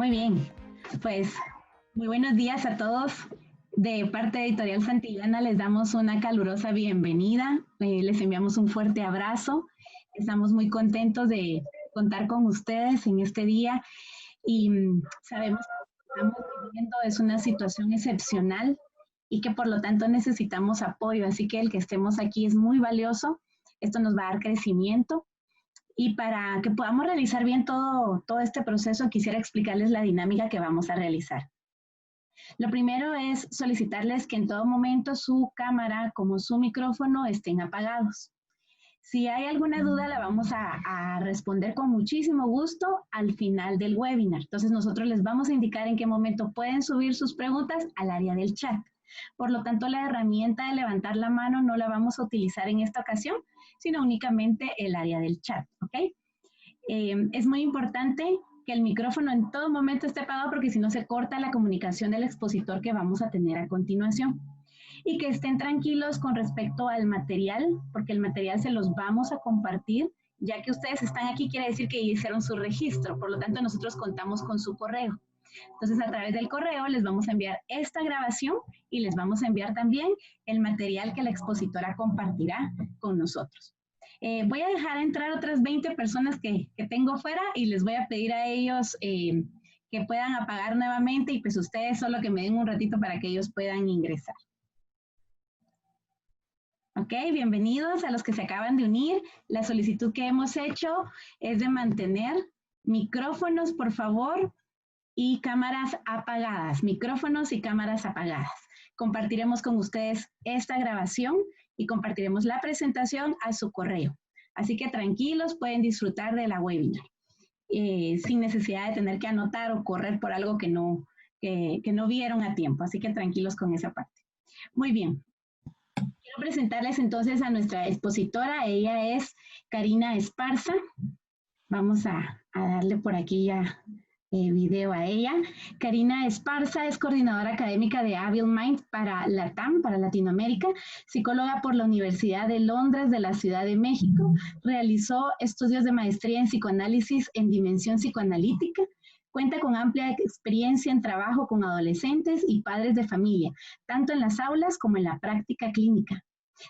Muy bien, pues muy buenos días a todos. De parte de Editorial Santillana les damos una calurosa bienvenida, les enviamos un fuerte abrazo. Estamos muy contentos de contar con ustedes en este día y sabemos que lo que estamos viviendo es una situación excepcional y que por lo tanto necesitamos apoyo, así que el que estemos aquí es muy valioso. Esto nos va a dar crecimiento. Y para que podamos realizar bien todo este proceso, quisiera explicarles la dinámica que vamos a realizar. Lo primero es solicitarles que en todo momento su cámara como su micrófono estén apagados. Si hay alguna duda, la vamos a responder con muchísimo gusto al final del webinar. Entonces, nosotros les vamos a indicar en qué momento pueden subir sus preguntas al área del chat. Por lo tanto, la herramienta de levantar la mano no la vamos a utilizar en esta ocasión, sino únicamente el área del chat, ¿ok? Es muy importante que el micrófono en todo momento esté apagado porque si no se corta la comunicación del expositor que vamos a tener a continuación. Y que estén tranquilos con respecto al material, porque el material se los vamos a compartir. Ya que ustedes están aquí, quiere decir que hicieron su registro, por lo tanto nosotros contamos con su correo. Entonces, a través del correo les vamos a enviar esta grabación y les vamos a enviar también el material que la expositora compartirá con nosotros. Voy a dejar entrar otras 20 personas que tengo fuera y les voy a pedir a ellos que puedan apagar nuevamente y pues ustedes solo que me den un ratito para que ellos puedan ingresar. Ok, bienvenidos a los que se acaban de unir. La solicitud que hemos hecho es de mantener micrófonos, por favor, y cámaras apagadas, micrófonos y cámaras apagadas. Compartiremos con ustedes esta grabación y compartiremos la presentación a su correo. Así que tranquilos, pueden disfrutar de la webinar sin necesidad de tener que anotar o correr por algo que no vieron a tiempo. Así que tranquilos con esa parte. Muy bien. Quiero presentarles entonces a nuestra expositora. Ella es Karina Esparza. Vamos a darle por aquí ya video a ella. Karina Esparza es coordinadora académica de Able Mind para LATAM, para Latinoamérica, psicóloga por la Universidad de Londres de la Ciudad de México, realizó estudios de maestría en psicoanálisis en dimensión psicoanalítica, cuenta con amplia experiencia en trabajo con adolescentes y padres de familia, tanto en las aulas como en la práctica clínica.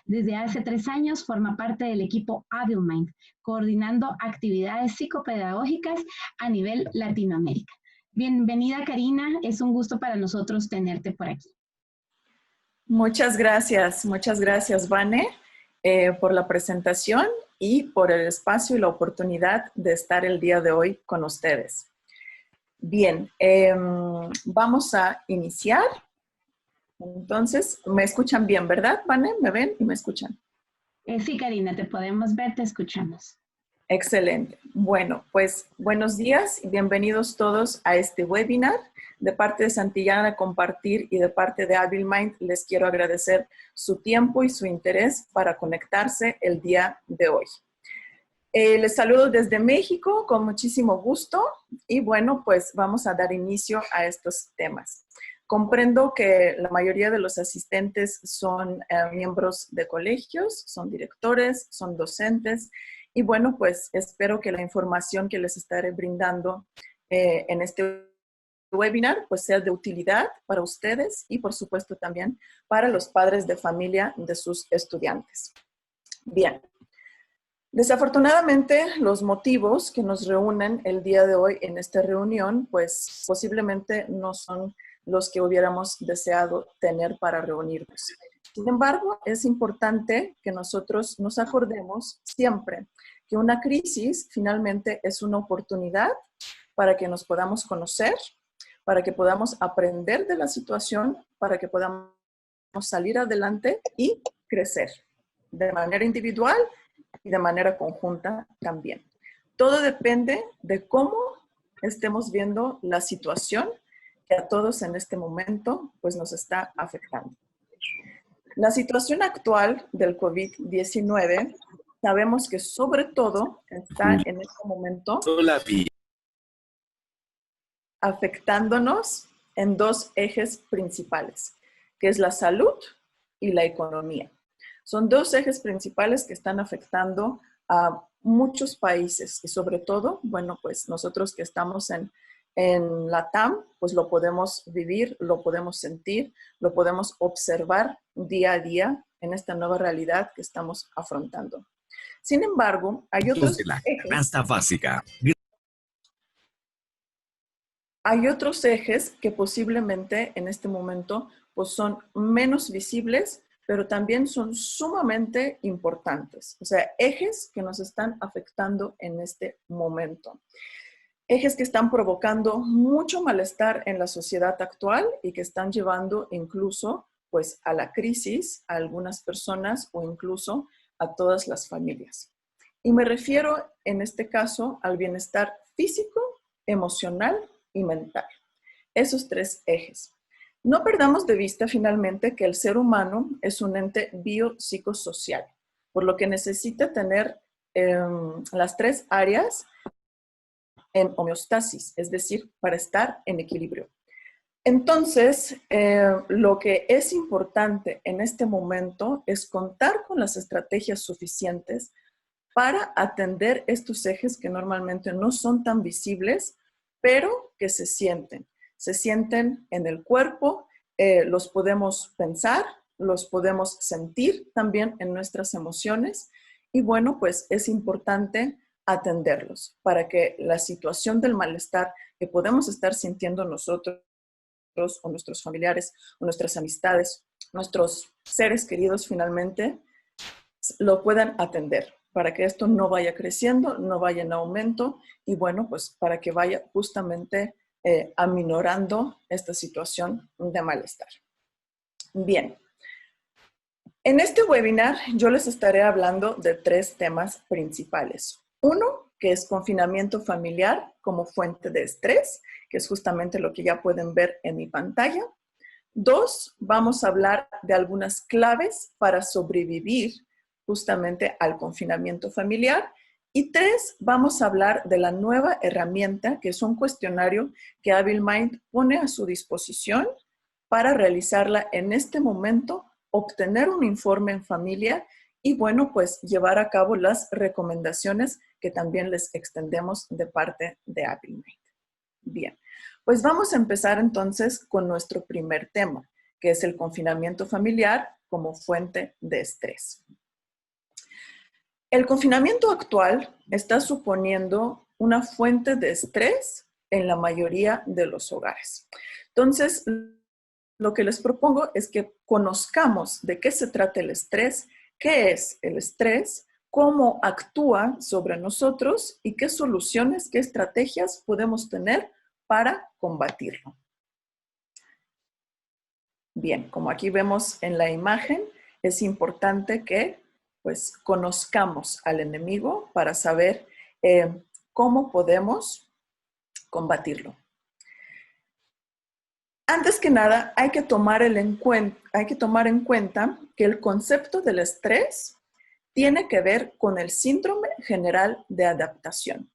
Desde hace 3 años forma parte del equipo Able Mind, coordinando actividades psicopedagógicas a nivel Latinoamérica. Bienvenida, Karina. Es un gusto para nosotros tenerte por aquí. Muchas gracias, Vane, por la presentación y por el espacio y la oportunidad de estar el día de hoy con ustedes. Bien, vamos a iniciar. Entonces, me escuchan bien, ¿verdad, Vane? ¿Me ven y me escuchan? Sí, Karina, te podemos ver, te escuchamos. Excelente. Bueno, pues buenos días y bienvenidos todos a este webinar. De parte de Santillana Compartir y de parte de Able Mind, les quiero agradecer su tiempo y su interés para conectarse el día de hoy. Les saludo desde México con muchísimo gusto y bueno, pues vamos a dar inicio a estos temas. Comprendo que la mayoría de los asistentes son miembros de colegios, son directores, son docentes y bueno, pues espero que la información que les estaré brindando en este webinar pues sea de utilidad para ustedes y por supuesto también para los padres de familia de sus estudiantes. Bien. Desafortunadamente, los motivos que nos reúnen el día de hoy en esta reunión, pues posiblemente no son los que hubiéramos deseado tener para reunirnos. Sin embargo, es importante que nosotros nos acordemos siempre que una crisis finalmente es una oportunidad para que nos podamos conocer, para que podamos aprender de la situación, para que podamos salir adelante y crecer de manera individual y de manera conjunta también. Todo depende de cómo estemos viendo la situación que a todos en este momento pues nos está afectando. La situación actual del COVID-19 sabemos que sobre todo está en este momento afectándonos en 2 ejes principales, que es la salud y la economía. Son 2 ejes principales que están afectando a muchos países y sobre todo, bueno, pues nosotros que estamos en en la TAM, pues lo podemos vivir, lo podemos sentir, lo podemos observar día a día en esta nueva realidad que estamos afrontando. Sin embargo, canasta básica. Hay otros ejes que posiblemente en este momento pues son menos visibles, pero también son sumamente importantes. O sea, ejes que nos están afectando en este momento. Ejes que están provocando mucho malestar en la sociedad actual y que están llevando incluso pues a la crisis a algunas personas o incluso a todas las familias. Y me refiero en este caso al bienestar físico, emocional y mental. Esos tres ejes. No perdamos de vista finalmente que el ser humano es un ente biopsicosocial, por lo que necesita tener las tres áreas en homeostasis, es decir, para estar en equilibrio. Entonces, lo que es importante en este momento es contar con las estrategias suficientes para atender estos ejes que normalmente no son tan visibles, pero que se sienten en el cuerpo, los podemos pensar, los podemos sentir también en nuestras emociones y bueno, pues es importante atenderlos para que la situación del malestar que podemos estar sintiendo nosotros o nuestros familiares o nuestras amistades, nuestros seres queridos finalmente, lo puedan atender para que esto no vaya creciendo, no vaya en aumento y bueno, pues para que vaya justamente aminorando esta situación de malestar. Bien, en este webinar yo les estaré hablando de tres temas principales. Uno, que es confinamiento familiar como fuente de estrés, que es justamente lo que ya pueden ver en mi pantalla. Dos, vamos a hablar de algunas claves para sobrevivir justamente al confinamiento familiar. Y tres, vamos a hablar de la nueva herramienta, que es un cuestionario que HabilMind pone a su disposición para realizarla en este momento, obtener un informe en familia y, bueno, pues llevar a cabo las recomendaciones que también les extendemos de parte de HabilMind. Bien, pues vamos a empezar entonces con nuestro primer tema, que es el confinamiento familiar como fuente de estrés. El confinamiento actual está suponiendo una fuente de estrés en la mayoría de los hogares. Entonces, lo que les propongo es que conozcamos de qué se trata el estrés, qué es el estrés, cómo actúa sobre nosotros y qué soluciones, qué estrategias podemos tener para combatirlo. Bien, como aquí vemos en la imagen, es importante que pues conozcamos al enemigo para saber cómo podemos combatirlo. Antes que nada, hay que tomar en cuenta que el concepto del estrés tiene que ver con el síndrome general de adaptación.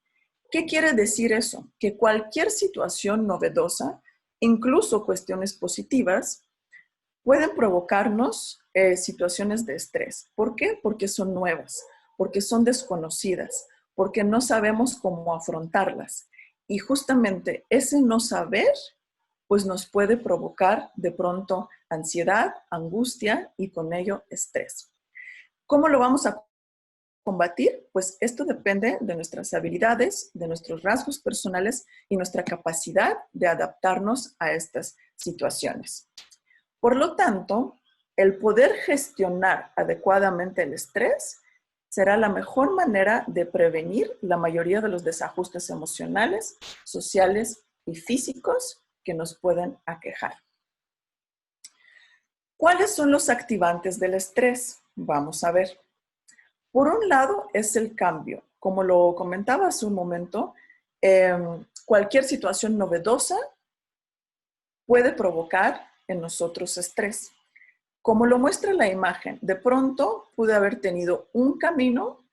¿Qué quiere decir eso? Que cualquier situación novedosa, incluso cuestiones positivas, pueden provocarnos situaciones de estrés. ¿Por qué? Porque son nuevas, porque son desconocidas, porque no sabemos cómo afrontarlas. Y justamente ese no saber, pues nos puede provocar de pronto ansiedad, angustia y con ello estrés. ¿Cómo lo vamos a combatir? Pues esto depende de nuestras habilidades, de nuestros rasgos personales y nuestra capacidad de adaptarnos a estas situaciones. Por lo tanto, el poder gestionar adecuadamente el estrés será la mejor manera de prevenir la mayoría de los desajustes emocionales, sociales y físicos que nos pueden aquejar. ¿Cuáles son los activantes del estrés? Vamos a ver. Por un lado es el cambio. Como lo comentaba hace un momento, cualquier situación novedosa puede provocar en nosotros estrés. Como lo muestra la imagen, de pronto pude haber tenido un camino,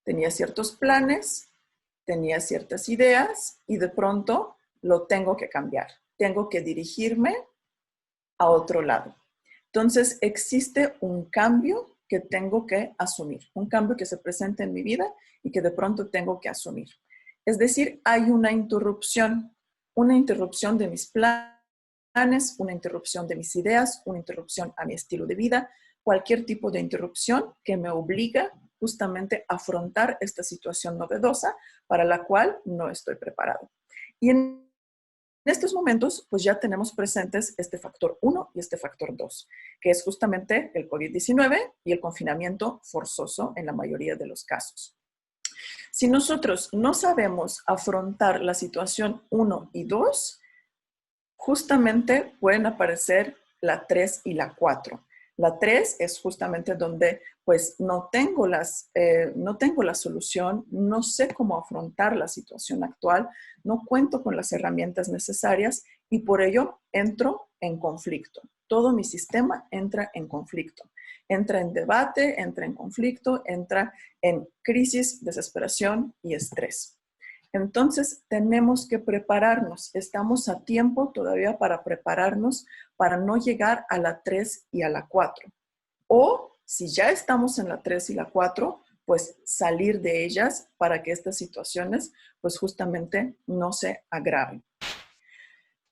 tenía ciertos planes, tenía ciertas ideas y de pronto lo tengo que cambiar. Tengo que dirigirme a otro lado. Entonces existe un cambio que tengo que asumir, un cambio que se presenta en mi vida y que de pronto tengo que asumir. Es decir, hay una interrupción. una interrupción de mis planes, una interrupción de mis ideas, una interrupción a mi estilo de vida, cualquier tipo de interrupción que me obliga justamente a afrontar esta situación novedosa para la cual no estoy preparado. Y en estos momentos, pues ya tenemos presentes este factor 1 y este factor 2, que es justamente el COVID-19 y el confinamiento forzoso en la mayoría de los casos. Si nosotros no sabemos afrontar la situación 1 y 2, justamente pueden aparecer la 3 y la 4. La 3 es justamente donde pues no tengo la solución, no sé cómo afrontar la situación actual, no cuento con las herramientas necesarias y por ello entro en conflicto. Todo mi sistema entra en conflicto. Entra en debate, entra en conflicto, entra en crisis, desesperación y estrés. Entonces, tenemos que prepararnos. Estamos a tiempo todavía para prepararnos para no llegar a la 3 y a la 4. O, si ya estamos en la 3 y la 4, pues salir de ellas para que estas situaciones, pues justamente no se agraven.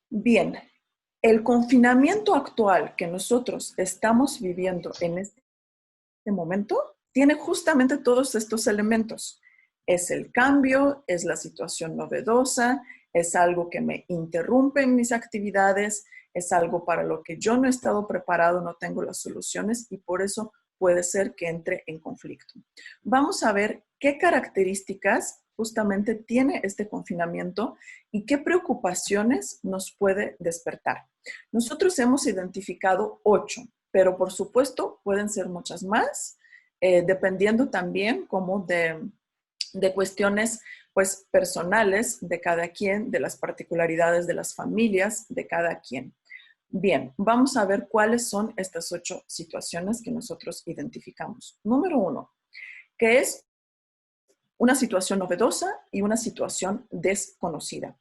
Bien, el confinamiento actual que nosotros estamos viviendo en este momento tiene justamente todos estos elementos. Es el cambio, es la situación novedosa, es algo que me interrumpe en mis actividades, es algo para lo que yo no he estado preparado, no tengo las soluciones y por eso puede ser que entre en conflicto. Vamos a ver qué características justamente tiene este confinamiento y qué preocupaciones nos puede despertar. Nosotros hemos identificado 8, pero por supuesto pueden ser muchas más, dependiendo también como de cuestiones pues personales de cada quien, de las particularidades de las familias de cada quien. Bien, vamos a ver cuáles son estas 8 situaciones que nosotros identificamos. Número 1, que es una situación novedosa y una situación desconocida.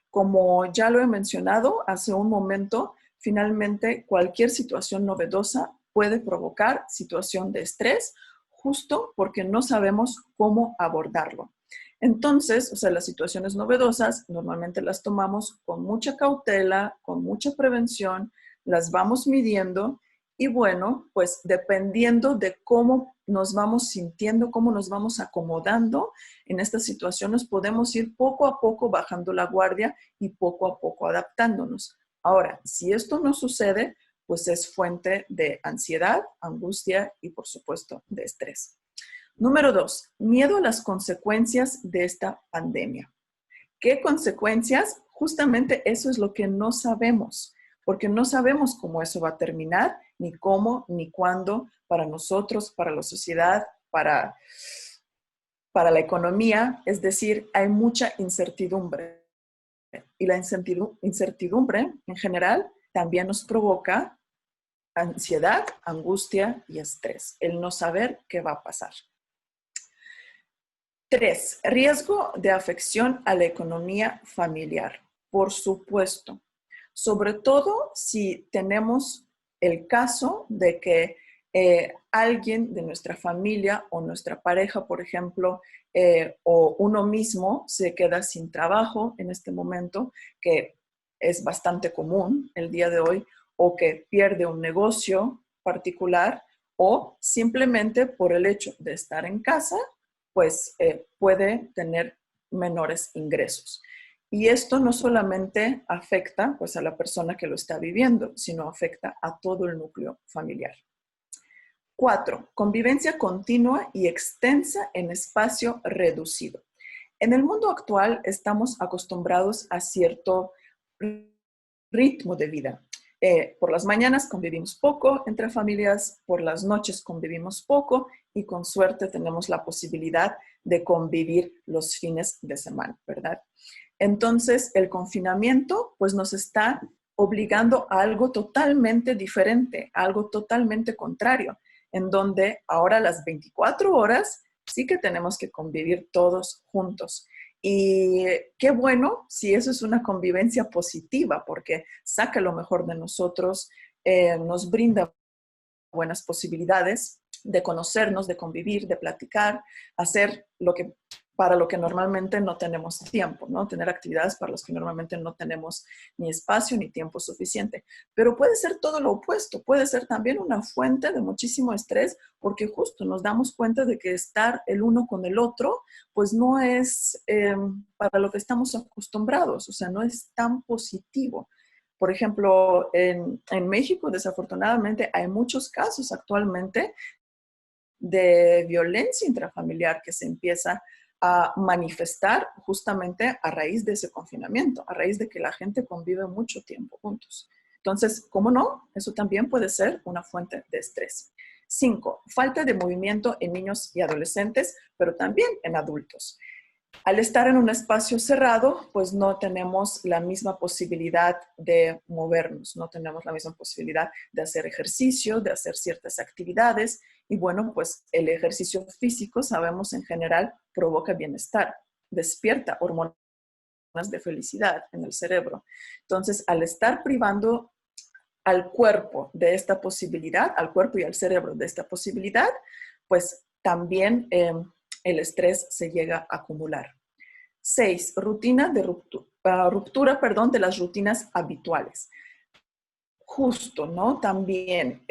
Como ya lo he mencionado hace un momento, finalmente cualquier situación novedosa puede provocar situación de estrés justo porque no sabemos cómo abordarlo. Entonces, las situaciones novedosas normalmente las tomamos con mucha cautela, con mucha prevención, las vamos midiendo y bueno, pues dependiendo de cómo nos vamos sintiendo, cómo nos vamos acomodando en estas situaciones, podemos ir poco a poco bajando la guardia y poco a poco adaptándonos. Ahora, si esto no sucede, pues es fuente de ansiedad, angustia y por supuesto de estrés. Número 2, miedo a las consecuencias de esta pandemia. ¿Qué consecuencias? Justamente eso es lo que no sabemos, porque no sabemos cómo eso va a terminar, ni cómo, ni cuándo, para nosotros, para la sociedad, para la economía. Es decir, hay mucha incertidumbre. Y la incertidumbre en general también nos provoca ansiedad, angustia y estrés, el no saber qué va a pasar. 3, riesgo de afección a la economía familiar. Por supuesto, sobre todo si tenemos el caso de que alguien de nuestra familia o nuestra pareja, por ejemplo, o uno mismo se queda sin trabajo en este momento, que es bastante común el día de hoy, o que pierde un negocio particular, o simplemente por el hecho de estar en casa, pues puede tener menores ingresos. Y esto no solamente afecta pues, a la persona que lo está viviendo, sino afecta a todo el núcleo familiar. 4, convivencia continua y extensa en espacio reducido. En el mundo actual estamos acostumbrados a cierto ritmo de vida. Por las mañanas convivimos poco entre familias, por las noches convivimos poco y con suerte tenemos la posibilidad de convivir los fines de semana, ¿verdad? Entonces, el confinamiento pues nos está obligando a algo totalmente diferente, a algo totalmente contrario, en donde ahora las 24 horas sí que tenemos que convivir todos juntos. Y qué bueno si eso es una convivencia positiva, porque saca lo mejor de nosotros, nos brinda buenas posibilidades de conocernos, de convivir, de platicar, hacer lo que para lo que normalmente no tenemos tiempo, ¿no? Tener actividades para las que normalmente no tenemos ni espacio ni tiempo suficiente. Pero puede ser todo lo opuesto, puede ser también una fuente de muchísimo estrés porque justo nos damos cuenta de que estar el uno con el otro, pues no es para lo que estamos acostumbrados, o sea, no es tan positivo. Por ejemplo, en México, desafortunadamente, hay muchos casos actualmente de violencia intrafamiliar que se empieza a manifestar justamente a raíz de ese confinamiento, a raíz de que la gente convive mucho tiempo juntos. Entonces, ¿cómo no? Eso también puede ser una fuente de estrés. 5, falta de movimiento en niños y adolescentes, pero también en adultos. Al estar en un espacio cerrado, pues no tenemos la misma posibilidad de movernos, no tenemos la misma posibilidad de hacer ejercicio, de hacer ciertas actividades. Y bueno, pues el ejercicio físico, sabemos en general, provoca bienestar, despierta hormonas de felicidad en el cerebro. Entonces, al estar privando al cuerpo de esta posibilidad, al cuerpo y al cerebro de esta posibilidad, pues también el estrés se llega a acumular. 6, ruptura de las rutinas habituales. Justo, ¿no? También,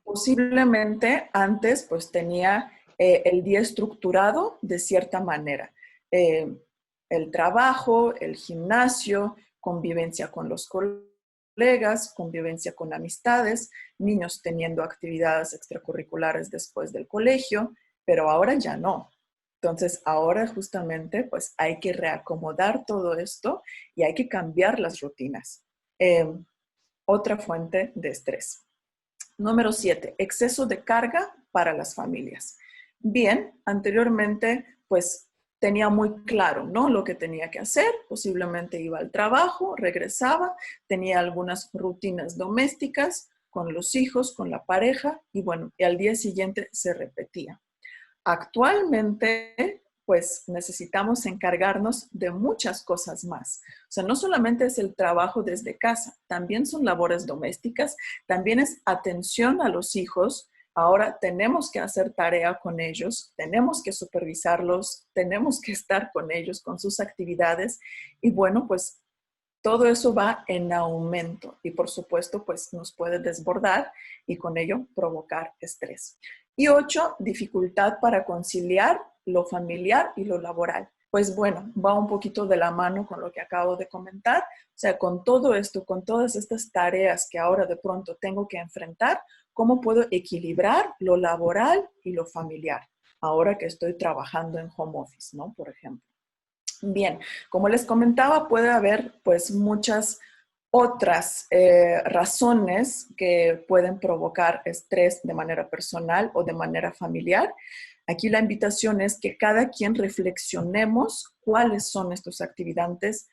posiblemente antes pues tenía el día estructurado de cierta manera. El trabajo, el gimnasio, convivencia con los colegas, convivencia con amistades, niños teniendo actividades extracurriculares después del colegio, pero ahora ya no. Entonces, ahora justamente pues hay que reacomodar todo esto y hay que cambiar las rutinas. Otra fuente de estrés. Número 7, exceso de carga para las familias. Bien, anteriormente pues tenía muy claro, ¿no? Lo que tenía que hacer, posiblemente iba al trabajo, regresaba, tenía algunas rutinas domésticas con los hijos, con la pareja y bueno, y al día siguiente se repetía. Actualmente, pues necesitamos encargarnos de muchas cosas más. O sea, no solamente es el trabajo desde casa, también son labores domésticas, también es atención a los hijos. Ahora tenemos que hacer tarea con ellos, tenemos que supervisarlos, tenemos que estar con ellos, con sus actividades. Y bueno, pues todo eso va en aumento y por supuesto, pues nos puede desbordar y con ello provocar estrés. Y 8, dificultad para conciliar lo familiar y lo laboral. Pues bueno, va un poquito de la mano con lo que acabo de comentar. O sea, con todo esto, con todas estas tareas que ahora de pronto tengo que enfrentar, ¿cómo puedo equilibrar lo laboral y lo familiar? Ahora que estoy trabajando en home office, ¿no? Por ejemplo. Bien, como les comentaba, puede haber pues muchas otras razones que pueden provocar estrés de manera personal o de manera familiar. Aquí la invitación es que cada quien reflexionemos cuáles son estos activantes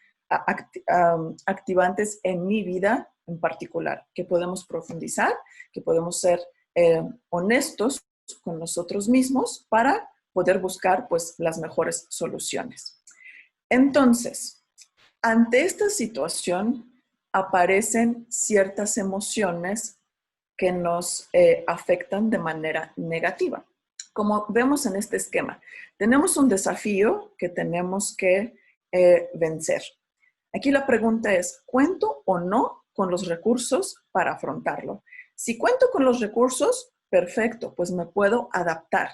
en mi vida en particular, que podemos profundizar, que podemos ser honestos con nosotros mismos para poder buscar pues las mejores soluciones. Entonces, ante esta situación aparecen ciertas emociones que nos afectan de manera negativa. Como vemos en este esquema, tenemos un desafío que tenemos que vencer. Aquí la pregunta es, ¿cuento o no con los recursos para afrontarlo? Si cuento con los recursos, perfecto, pues me puedo adaptar.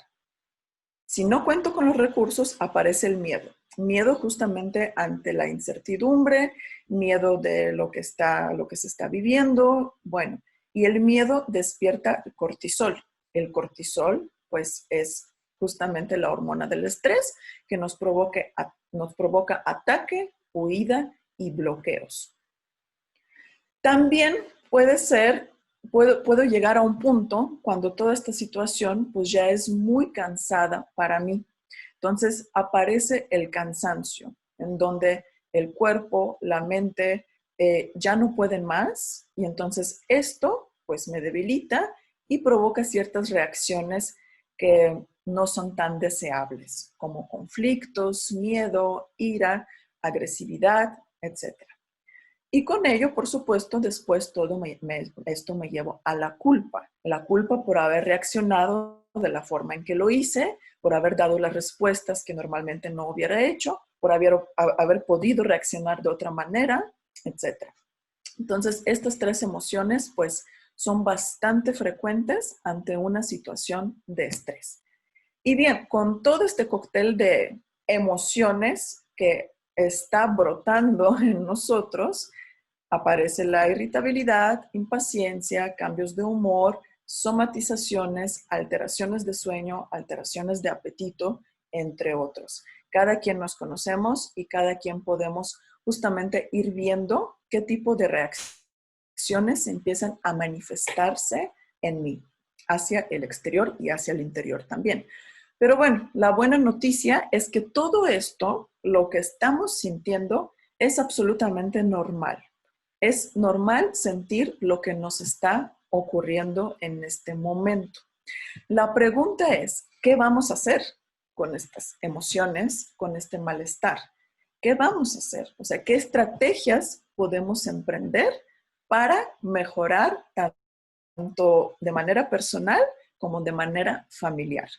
Si no cuento con los recursos, aparece el miedo. Miedo justamente ante la incertidumbre, miedo de lo que se está viviendo. Bueno, y el miedo despierta el cortisol. El cortisol, pues, es justamente la hormona del estrés que nos provoca ataque, huida y bloqueos. También puedo llegar a un punto cuando toda esta situación pues ya es muy cansada para mí. Entonces aparece el cansancio, en donde el cuerpo, la mente ya no pueden más y entonces esto pues me debilita y provoca ciertas reacciones que no son tan deseables, como conflictos, miedo, ira, agresividad, etc. Y con ello, por supuesto, después esto me llevó a la culpa por haber reaccionado de la forma en que lo hice, por haber dado las respuestas que normalmente no hubiera hecho, por haber podido reaccionar de otra manera, etc. Entonces, estas tres emociones, pues, son bastante frecuentes ante una situación de estrés. Y bien, con todo este cóctel de emociones que está brotando en nosotros, aparece la irritabilidad, impaciencia, cambios de humor, somatizaciones, alteraciones de sueño, alteraciones de apetito, entre otros. Cada quien nos conocemos y cada quien podemos justamente ir viendo qué tipo de reacciones empiezan a manifestarse en mí, hacia el exterior y hacia el interior también. Pero bueno, la buena noticia es que todo esto, lo que estamos sintiendo, es absolutamente normal. Es normal sentir lo que nos está ocurriendo en este momento. La pregunta es, ¿qué vamos a hacer con estas emociones, con este malestar? ¿Qué vamos a hacer? O sea, ¿qué estrategias podemos emprender para mejorar tanto de manera personal como de manera familiar?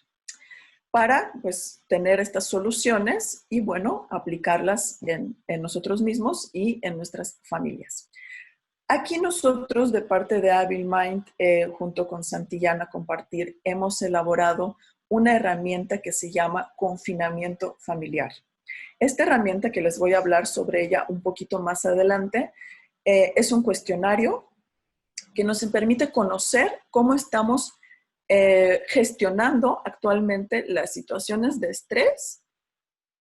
Para, pues, tener estas soluciones y, bueno, aplicarlas en nosotros mismos y en nuestras familias. Aquí nosotros, de parte de Able Mind, junto con Santillana Compartir, hemos elaborado una herramienta que se llama confinamiento familiar. Esta herramienta, que les voy a hablar sobre ella un poquito más adelante, es un cuestionario que nos permite conocer cómo estamos gestionando actualmente las situaciones de estrés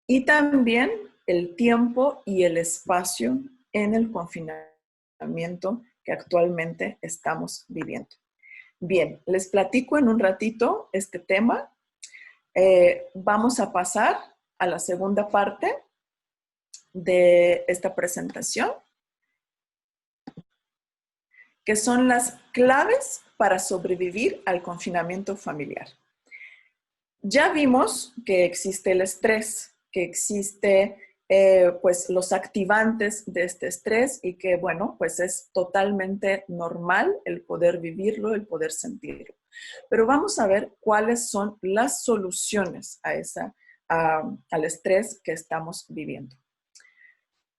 y también el tiempo y el espacio en el confinamiento que actualmente estamos viviendo. Bien, les platico en un ratito este tema. Vamos a pasar a la segunda parte de esta presentación, que son las claves para sobrevivir al confinamiento familiar. Ya vimos que existe el estrés, que existe pues los activantes de este estrés y que, bueno, pues es totalmente normal el poder vivirlo, el poder sentirlo. Pero vamos a ver cuáles son las soluciones al estrés que estamos viviendo.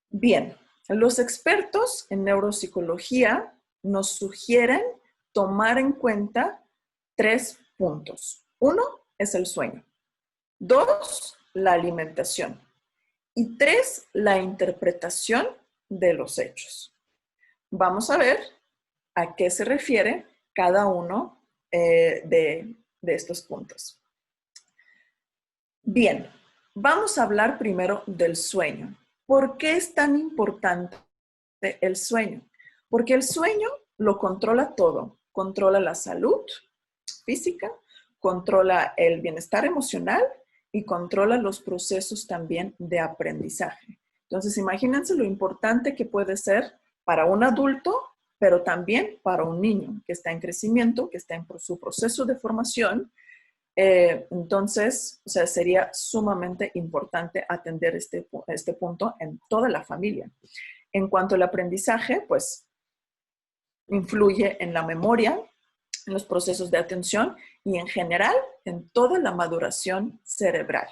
Bien, los expertos en neuropsicología nos sugieren tomar en cuenta 3 puntos. 1 es el sueño. 2, la alimentación. Y 3, la interpretación de los hechos. Vamos a ver a qué se refiere cada uno de estos puntos. Bien, vamos a hablar primero del sueño. ¿Por qué es tan importante el sueño? Porque el sueño lo controla todo. Controla la salud física, controla el bienestar emocional y controla los procesos también de aprendizaje. Entonces, imagínense lo importante que puede ser para un adulto, pero también para un niño que está en crecimiento, que está en su proceso de formación. Entonces, o sea, sería sumamente importante atender este punto en toda la familia. En cuanto al aprendizaje, pues influye en la memoria, en los procesos de atención y en general en toda la maduración cerebral.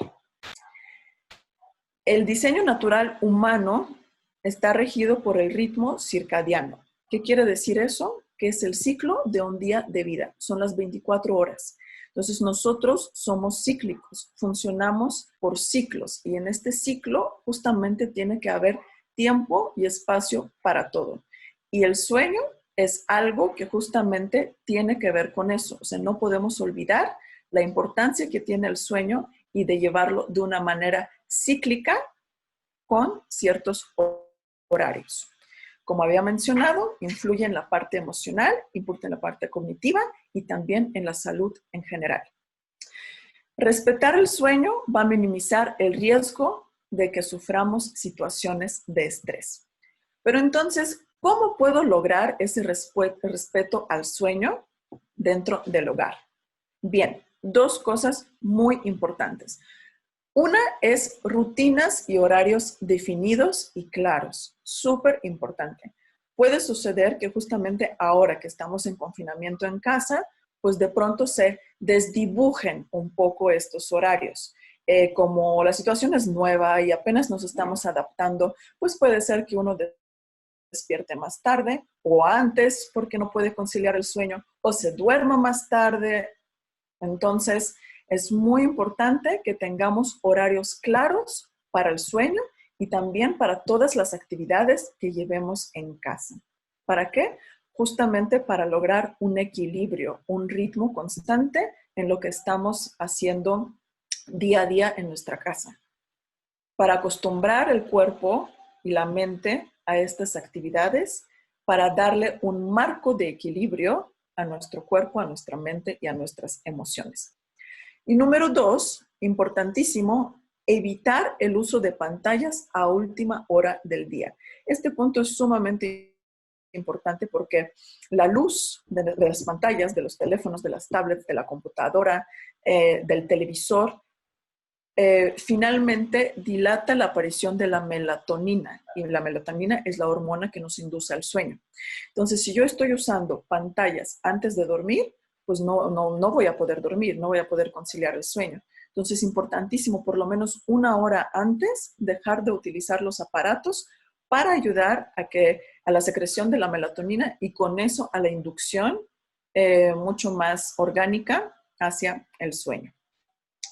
El diseño natural humano está regido por el ritmo circadiano. ¿Qué quiere decir eso? Que es el ciclo de un día de vida. Son las 24 horas. Entonces nosotros somos cíclicos, funcionamos por ciclos y en este ciclo justamente tiene que haber tiempo y espacio para todo. Y el sueño es algo que justamente tiene que ver con eso. O sea, no podemos olvidar la importancia que tiene el sueño y de llevarlo de una manera cíclica con ciertos horarios. Como había mencionado, influye en la parte emocional, importa en la parte cognitiva y también en la salud en general. Respetar el sueño va a minimizar el riesgo de que suframos situaciones de estrés. Pero entonces, ¿cómo puedo lograr ese respeto al sueño dentro del hogar? Bien, 2 cosas muy importantes. Una es rutinas y horarios definidos y claros. Súper importante. Puede suceder que justamente ahora que estamos en confinamiento en casa, pues de pronto se desdibujen un poco estos horarios. Como la situación es nueva y apenas nos estamos adaptando, pues puede ser que uno despierte más tarde o antes porque no puede conciliar el sueño o se duerma más tarde. Entonces, es muy importante que tengamos horarios claros para el sueño y también para todas las actividades que llevemos en casa. ¿Para qué? Justamente para lograr un equilibrio, un ritmo constante en lo que estamos haciendo día a día en nuestra casa. Para acostumbrar el cuerpo y la mente a estas actividades, para darle un marco de equilibrio a nuestro cuerpo, a nuestra mente y a nuestras emociones. Y número 2, importantísimo, evitar el uso de pantallas a última hora del día. Este punto es sumamente importante porque la luz de las pantallas, de los teléfonos, de las tablets, de la computadora, del televisor, finalmente dilata la aparición de la melatonina, y la melatonina es la hormona que nos induce al sueño. Entonces, si yo estoy usando pantallas antes de dormir, pues no voy a poder dormir, no voy a poder conciliar el sueño. Entonces, es importantísimo por lo menos una hora antes dejar de utilizar los aparatos para ayudar a la secreción de la melatonina y con eso a la inducción mucho más orgánica hacia el sueño.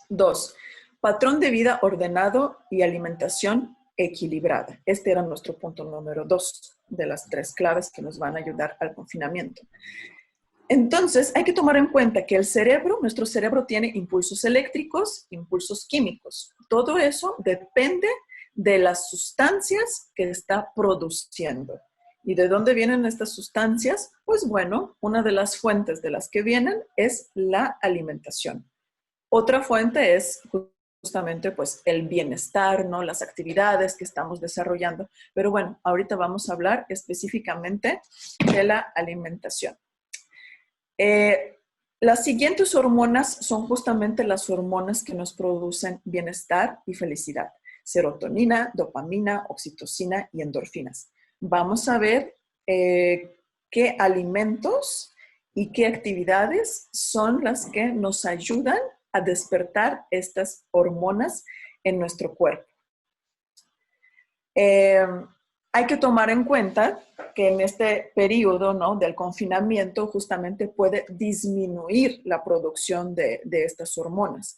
2, patrón de vida ordenado y alimentación equilibrada. Este era nuestro punto número 2 de las 3 claves que nos van a ayudar al confinamiento. Entonces, hay que tomar en cuenta que nuestro cerebro tiene impulsos eléctricos, impulsos químicos. Todo eso depende de las sustancias que está produciendo. ¿Y de dónde vienen estas sustancias? Pues bueno, una de las fuentes de las que vienen es la alimentación. Otra fuente es justamente pues el bienestar, ¿no? Las actividades que estamos desarrollando. Pero bueno, ahorita vamos a hablar específicamente de la alimentación. Las siguientes hormonas son justamente las hormonas que nos producen bienestar y felicidad. Serotonina, dopamina, oxitocina y endorfinas. Vamos a ver qué alimentos y qué actividades son las que nos ayudan a despertar estas hormonas en nuestro cuerpo. Hay que tomar en cuenta que en este periodo, ¿no?, del confinamiento justamente puede disminuir la producción de estas hormonas,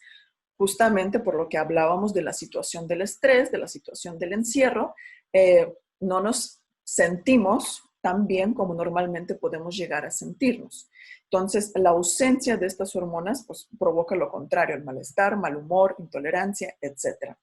justamente por lo que hablábamos de la situación del estrés, de la situación del encierro, no nos sentimos tan bien como normalmente podemos llegar a sentirnos. Entonces, la ausencia de estas hormonas pues, provoca lo contrario, el malestar, mal humor, intolerancia, etc.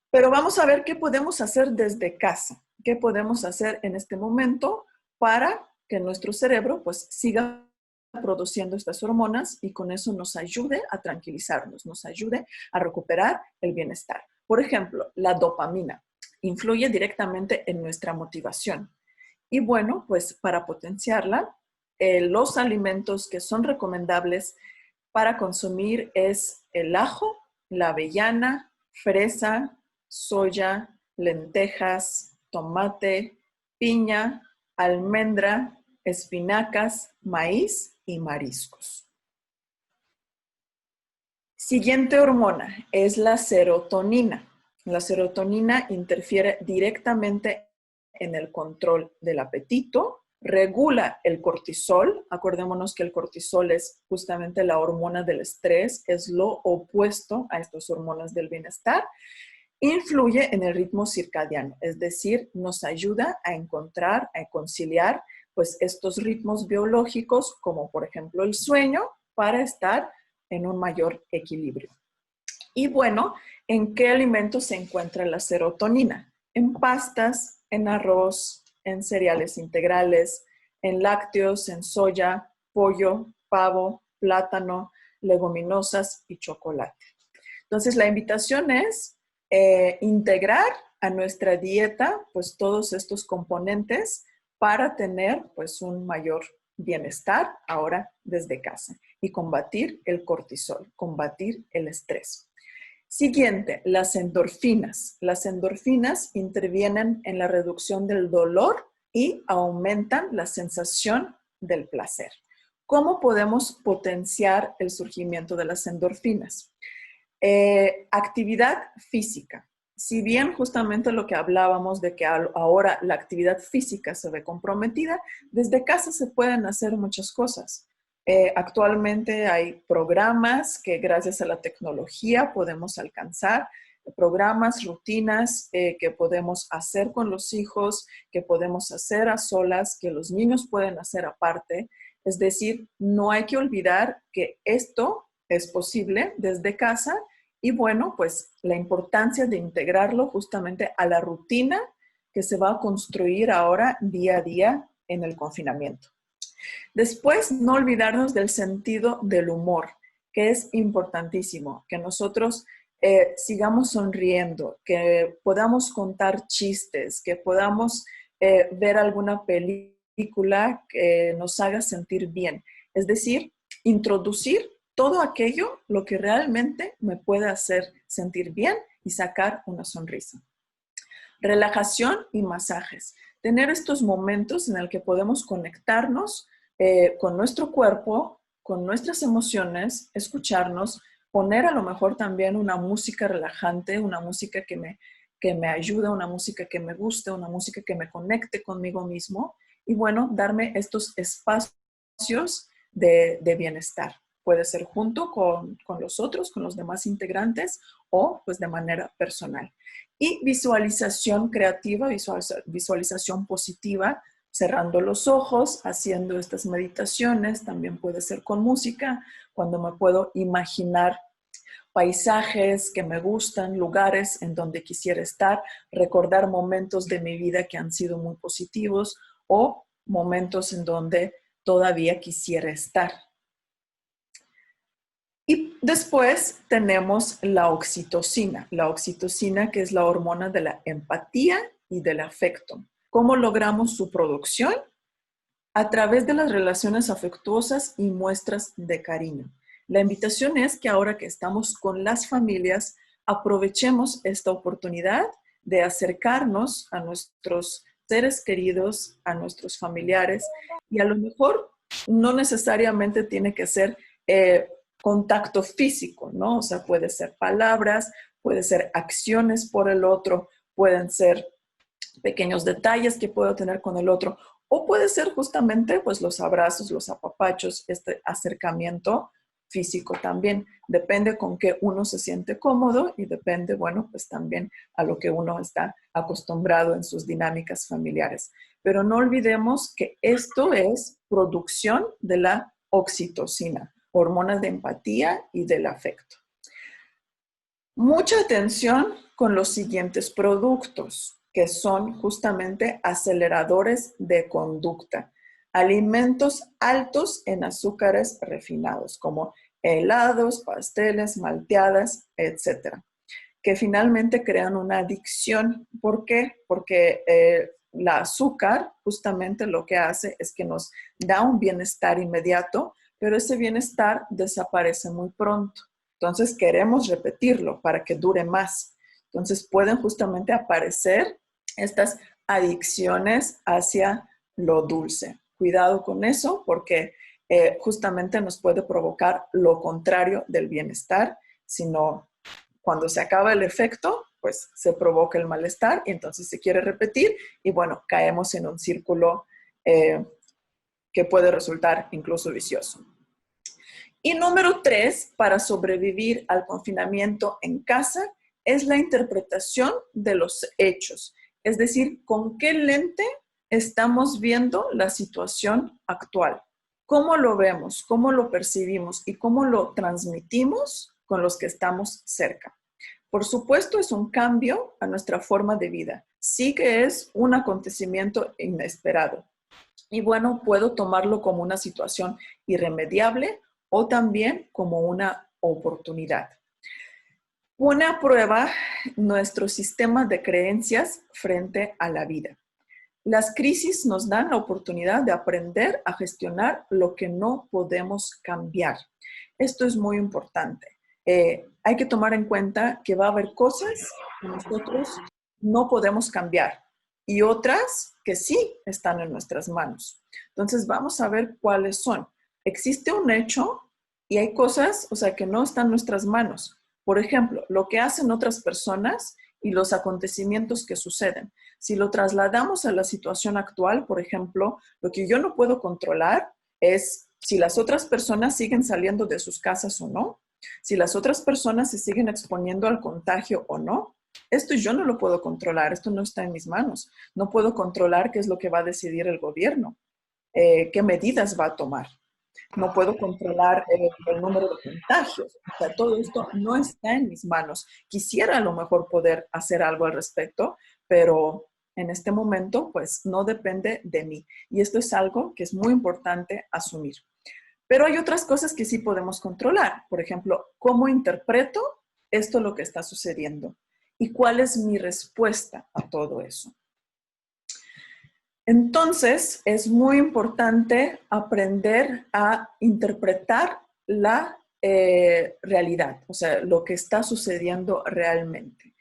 Pero vamos a ver qué podemos hacer desde casa, qué podemos hacer en este momento para que nuestro cerebro pues siga produciendo estas hormonas y con eso nos ayude a tranquilizarnos, nos ayude a recuperar el bienestar. Por ejemplo, la dopamina influye directamente en nuestra motivación. Y bueno, pues para potenciarla, los alimentos que son recomendables para consumir es el ajo, la avellana, fresa, soya, lentejas, tomate, piña, almendra, espinacas, maíz y mariscos. Siguiente hormona es la serotonina. La serotonina interfiere directamente en el control del apetito, regula el cortisol. Acordémonos que el cortisol es justamente la hormona del estrés, es lo opuesto a estas hormonas del bienestar. Influye en el ritmo circadiano, es decir, nos ayuda a encontrar, a conciliar pues, estos ritmos biológicos, como por ejemplo el sueño, para estar en un mayor equilibrio. Y bueno, ¿en qué alimentos se encuentra la serotonina? En pastas, en arroz, en cereales integrales, en lácteos, en soya, pollo, pavo, plátano, leguminosas y chocolate. Entonces, la invitación es integrar a nuestra dieta pues todos estos componentes para tener pues un mayor bienestar ahora desde casa y combatir el cortisol, combatir el estrés. Siguiente, las endorfinas. Las endorfinas intervienen en la reducción del dolor y aumentan la sensación del placer. ¿Cómo podemos potenciar el surgimiento de las endorfinas? Actividad física. Si bien justamente lo que hablábamos de que ahora la actividad física se ve comprometida, desde casa se pueden hacer muchas cosas. Actualmente hay programas que gracias a la tecnología podemos alcanzar, programas, rutinas que podemos hacer con los hijos, que podemos hacer a solas, que los niños pueden hacer aparte. Es decir, no hay que olvidar que esto es posible desde casa y bueno, pues la importancia de integrarlo justamente a la rutina que se va a construir ahora día a día en el confinamiento. Después, no olvidarnos del sentido del humor, que es importantísimo, que nosotros sigamos sonriendo, que podamos contar chistes, que podamos ver alguna película que nos haga sentir bien. Es decir, introducir todo aquello lo que realmente me puede hacer sentir bien y sacar una sonrisa. Relajación y masajes. Tener estos momentos en el que podemos conectarnos con nuestro cuerpo, con nuestras emociones, escucharnos, poner a lo mejor también una música relajante, una música que me ayuda, una música que me guste, una música que me conecte conmigo mismo y bueno, darme estos espacios de bienestar. Puede ser junto con los otros, con los demás integrantes o pues de manera personal. Y visualización creativa, visualización positiva, cerrando los ojos, haciendo estas meditaciones, también puede ser con música, cuando me puedo imaginar paisajes que me gustan, lugares en donde quisiera estar, recordar momentos de mi vida que han sido muy positivos o momentos en donde todavía quisiera estar. Y después tenemos la oxitocina que es la hormona de la empatía y del afecto. ¿Cómo logramos su producción? A través de las relaciones afectuosas y muestras de cariño. La invitación es que ahora que estamos con las familias, aprovechemos esta oportunidad de acercarnos a nuestros seres queridos, a nuestros familiares, y a lo mejor no necesariamente tiene que ser contacto físico, ¿no? O sea, puede ser palabras, puede ser acciones por el otro, pueden ser pequeños detalles que puedo tener con el otro, o puede ser justamente pues los abrazos, los apapachos, este acercamiento físico también. Depende con qué uno se siente cómodo y depende, bueno, pues también a lo que uno está acostumbrado en sus dinámicas familiares. Pero no olvidemos que esto es producción de la oxitocina, hormonas de empatía y del afecto. Mucha atención con los siguientes productos, que son justamente aceleradores de conducta. Alimentos altos en azúcares refinados, como helados, pasteles, malteadas, etcétera, que finalmente crean una adicción. ¿Por qué? Porque el azúcar justamente lo que hace es que nos da un bienestar inmediato, pero ese bienestar desaparece muy pronto. Entonces queremos repetirlo para que dure más. Entonces pueden justamente aparecer estas adicciones hacia lo dulce. Cuidado con eso porque justamente nos puede provocar lo contrario del bienestar, sino cuando se acaba el efecto, pues se provoca el malestar y entonces se quiere repetir y bueno, caemos en un círculo que puede resultar incluso vicioso. Y número 3, para sobrevivir al confinamiento en casa, es la interpretación de los hechos. Es decir, con qué lente estamos viendo la situación actual. ¿Cómo lo vemos? ¿Cómo lo percibimos? ¿Y cómo lo transmitimos con los que estamos cerca? Por supuesto, es un cambio a nuestra forma de vida. Sí que es un acontecimiento inesperado. Y bueno, puedo tomarlo como una situación irremediable o también como una oportunidad. Pone a prueba nuestro sistema de creencias frente a la vida. Las crisis nos dan la oportunidad de aprender a gestionar lo que no podemos cambiar. Esto es muy importante. Hay que tomar en cuenta que va a haber cosas que nosotros no podemos cambiar y otras que sí están en nuestras manos. Entonces vamos a ver cuáles son. existe un hecho y hay cosas, o sea, que no están en nuestras manos. Por ejemplo, lo que hacen otras personas y los acontecimientos que suceden. Si lo trasladamos a la situación actual, por ejemplo, lo que yo no puedo controlar es si las otras personas siguen saliendo de sus casas o no, si las otras personas se siguen exponiendo al contagio o no. Esto yo no lo puedo controlar, esto no está en mis manos. No puedo controlar qué es lo que va a decidir el gobierno, qué medidas va a tomar. No puedo controlar el número de contagios. O sea, todo esto no está en mis manos. Quisiera a lo mejor poder hacer algo al respecto, pero en este momento, pues no depende de mí. Y esto es algo que es muy importante asumir. Pero hay otras cosas que sí podemos controlar. Por ejemplo, ¿cómo interpreto esto lo que está sucediendo? ¿Y cuál es mi respuesta a todo eso? Entonces, es muy importante aprender a interpretar la realidad, o sea, lo que está sucediendo realmente.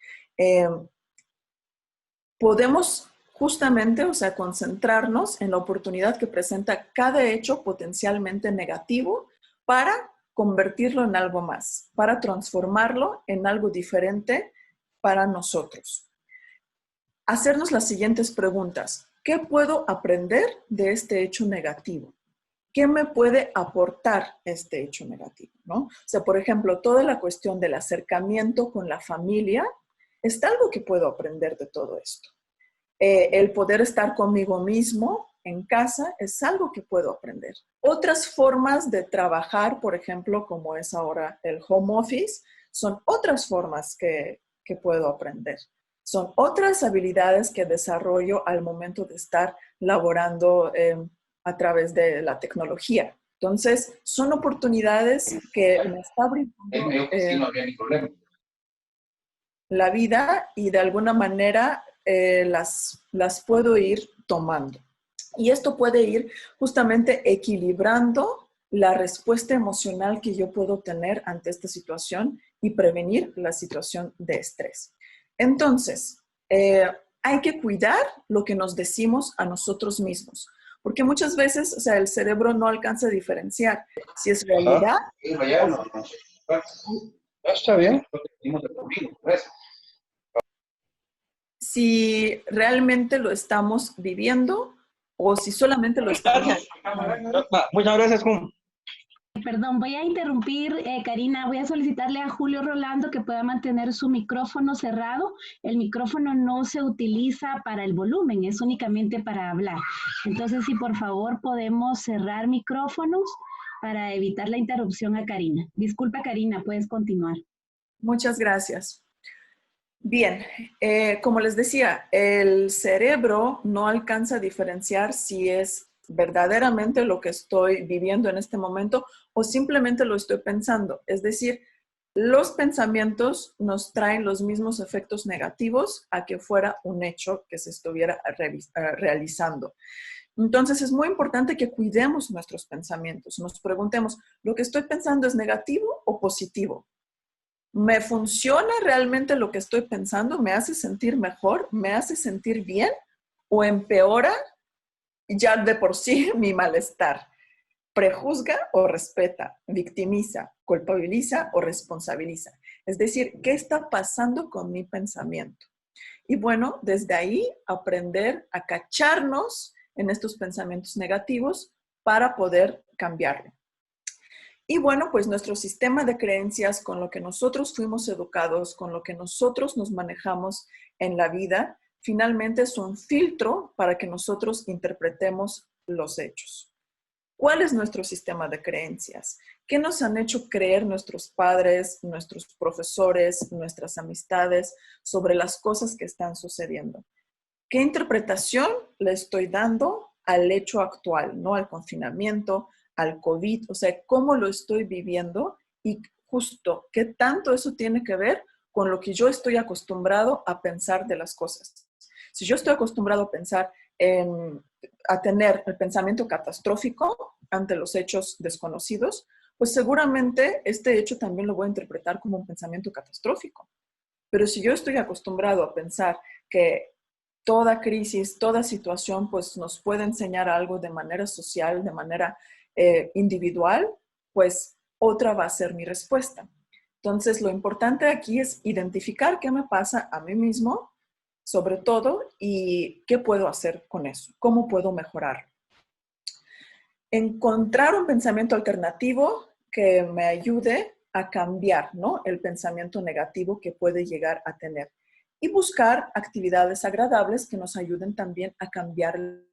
Podemos justamente, o sea, concentrarnos en la oportunidad que presenta cada hecho potencialmente negativo para convertirlo en algo más, para transformarlo en algo diferente para nosotros. Hacernos las siguientes preguntas. ¿Qué puedo aprender de este hecho negativo? ¿Qué me puede aportar este hecho negativo? ¿No? O sea, por ejemplo, toda la cuestión del acercamiento con la familia, es algo que puedo aprender de todo esto. El poder estar conmigo mismo en casa es algo que puedo aprender. Otras formas de trabajar, por ejemplo, como es ahora el home office, son otras formas que puedo aprender. Son otras habilidades que desarrollo al momento de estar laborando a través de la tecnología. Entonces, son oportunidades que me está brindando la vida y de alguna manera las puedo ir tomando. Y esto puede ir justamente equilibrando la respuesta emocional que yo puedo tener ante esta situación y prevenir la situación de estrés. Entonces, hay que cuidar lo que nos decimos a nosotros mismos, porque muchas veces, o sea, el cerebro no alcanza a diferenciar si es realidad. Está bien. Si realmente lo estamos viviendo o si solamente lo estamos. Muchas gracias, Perdón, voy a interrumpir, Karina. Voy a solicitarle a Julio Rolando que pueda mantener su micrófono cerrado. El micrófono no se utiliza para el volumen, es únicamente para hablar. Entonces, si por favor podemos cerrar micrófonos para evitar la interrupción a Karina. Disculpa, Karina, puedes continuar. Muchas gracias. Bien, como les decía, el cerebro no alcanza a diferenciar si es verdaderamente lo que estoy viviendo en este momento o simplemente lo estoy pensando. Es decir, los pensamientos nos traen los mismos efectos negativos a que fuera un hecho que se estuviera realizando. Entonces, es muy importante que cuidemos nuestros pensamientos. Nos preguntemos, ¿lo que estoy pensando es negativo o positivo? ¿Me funciona realmente lo que estoy pensando? ¿Me hace sentir mejor? ¿Me hace sentir bien? ¿O empeora ya de por sí mi malestar? ¿Prejuzga o respeta? ¿Victimiza, culpabiliza o responsabiliza? Es decir, ¿qué está pasando con mi pensamiento? Y bueno, desde ahí aprender a cacharnos en estos pensamientos negativos para poder cambiarlo. Y bueno, pues nuestro sistema de creencias con lo que nosotros fuimos educados, con lo que nosotros nos manejamos en la vida, finalmente es un filtro para que nosotros interpretemos los hechos. ¿Cuál es nuestro sistema de creencias? ¿Qué nos han hecho creer nuestros padres, nuestros profesores, nuestras amistades sobre las cosas que están sucediendo? ¿Qué interpretación le estoy dando al hecho actual, ¿no? Al confinamiento, al COVID, o sea, cómo lo estoy viviendo y justo qué tanto eso tiene que ver con lo que yo estoy acostumbrado a pensar de las cosas. Si yo estoy acostumbrado a pensar a tener el pensamiento catastrófico ante los hechos desconocidos, pues seguramente este hecho también lo voy a interpretar como un pensamiento catastrófico. Pero si yo estoy acostumbrado a pensar que toda crisis, toda situación, pues nos puede enseñar algo de manera social, de manera individual, pues otra va a ser mi respuesta. Entonces, lo importante aquí es identificar qué me pasa a mí mismo, sobre todo, y qué puedo hacer con eso, cómo puedo mejorar. Encontrar un pensamiento alternativo que me ayude a cambiar, ¿no?, el pensamiento negativo que puede llegar a tener. Y buscar actividades agradables que nos ayuden también a cambiar el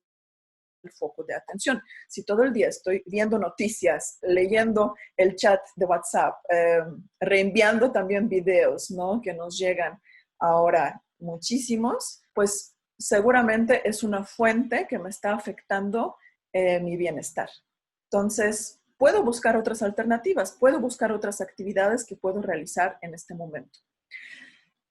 foco de atención. Si todo el día estoy viendo noticias, leyendo el chat de WhatsApp, reenviando también videos, ¿no?, que nos llegan ahora muchísimos, pues seguramente es una fuente que me está afectando mi bienestar. Entonces, puedo buscar otras alternativas, puedo buscar otras actividades que puedo realizar en este momento.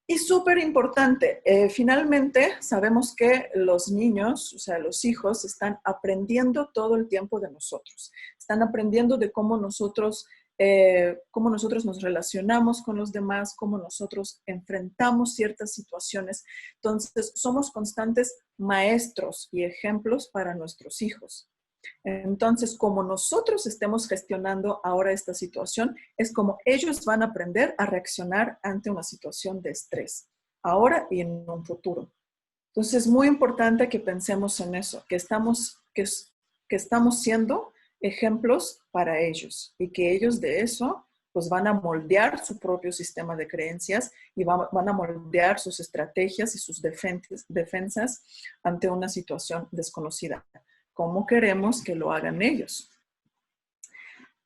Y súper importante, finalmente sabemos que los niños, o sea, los hijos, están aprendiendo todo el tiempo de nosotros. Están aprendiendo de cómo nosotros nos relacionamos con los demás, cómo nosotros enfrentamos ciertas situaciones. Entonces, somos constantes maestros y ejemplos para nuestros hijos. Entonces, como nosotros estemos gestionando ahora esta situación, es como ellos van a aprender a reaccionar ante una situación de estrés, ahora y en un futuro. Entonces, es muy importante que pensemos en eso, que estamos siendo ejemplos para ellos y que ellos de eso pues van a moldear su propio sistema de creencias y van a moldear sus estrategias y sus defensas ante una situación desconocida. ¿Cómo queremos que lo hagan ellos?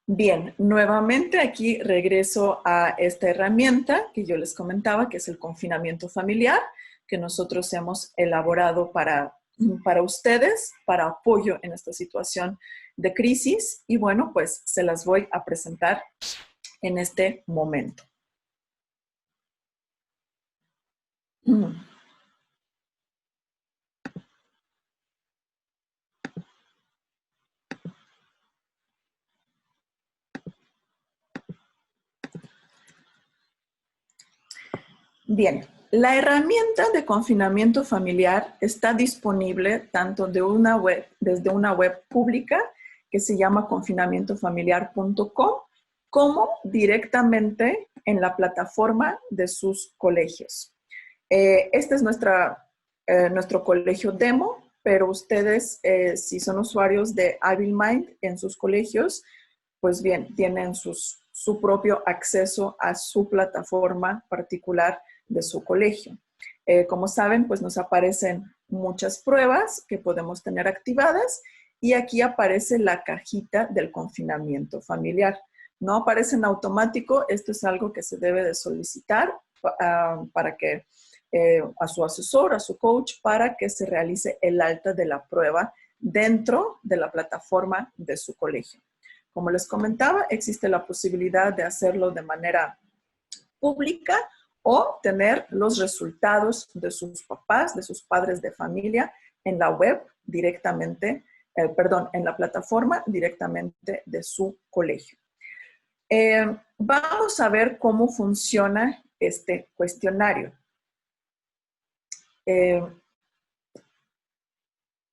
Bien, nuevamente aquí regreso a esta herramienta que yo les comentaba, que es el confinamiento familiar, que nosotros hemos elaborado para ustedes, para apoyo en esta situación de crisis. Y bueno, pues se las voy a presentar en este momento. Bien, la herramienta de confinamiento familiar está disponible tanto desde una web pública que se llama confinamientofamiliar.com, como directamente en la plataforma de sus colegios. Este es nuestro colegio demo, pero ustedes, si son usuarios de HabilMind en sus colegios, pues bien, tienen su propio acceso a su plataforma particular de su colegio. Como saben, pues nos aparecen muchas pruebas que podemos tener activadas y aquí aparece la cajita del confinamiento familiar. No aparece en automático, esto es algo que se debe de solicitar para que a su asesor, a su coach, para que se realice el alta de la prueba dentro de la plataforma de su colegio. Como les comentaba, existe la posibilidad de hacerlo de manera pública o tener los resultados de sus papás, de sus padres de familia en la web directamente, en la plataforma directamente de su colegio. Vamos a ver cómo funciona este cuestionario.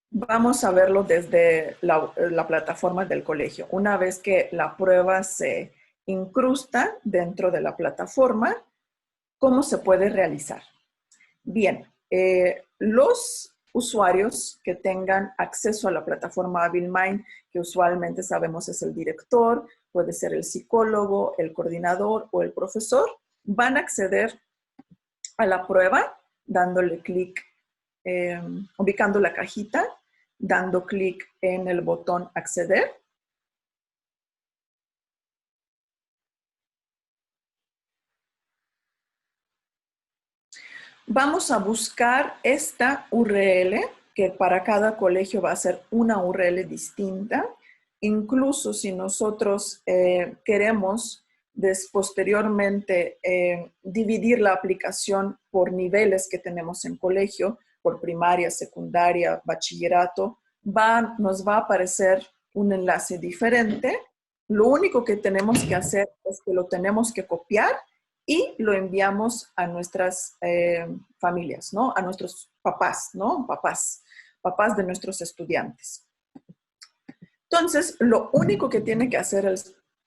Vamos a verlo desde la plataforma del colegio. Una vez que la prueba se incrusta dentro de la plataforma, ¿cómo se puede realizar? Bien, los usuarios que tengan acceso a la plataforma HabilMind, que usualmente sabemos es el director, puede ser el psicólogo, el coordinador o el profesor, van a acceder a la prueba dándole clic, ubicando la cajita, dando clic en el botón acceder. Vamos a buscar esta URL, que para cada colegio va a ser una URL distinta. Incluso si nosotros queremos posteriormente dividir la aplicación por niveles que tenemos en colegio, por primaria, secundaria, bachillerato, nos va a aparecer un enlace diferente. Lo único que tenemos que hacer es que lo tenemos que copiar y lo enviamos a nuestras familias, ¿no? A nuestros papás, ¿no? Papás de nuestros estudiantes. Entonces, lo único que tiene que hacer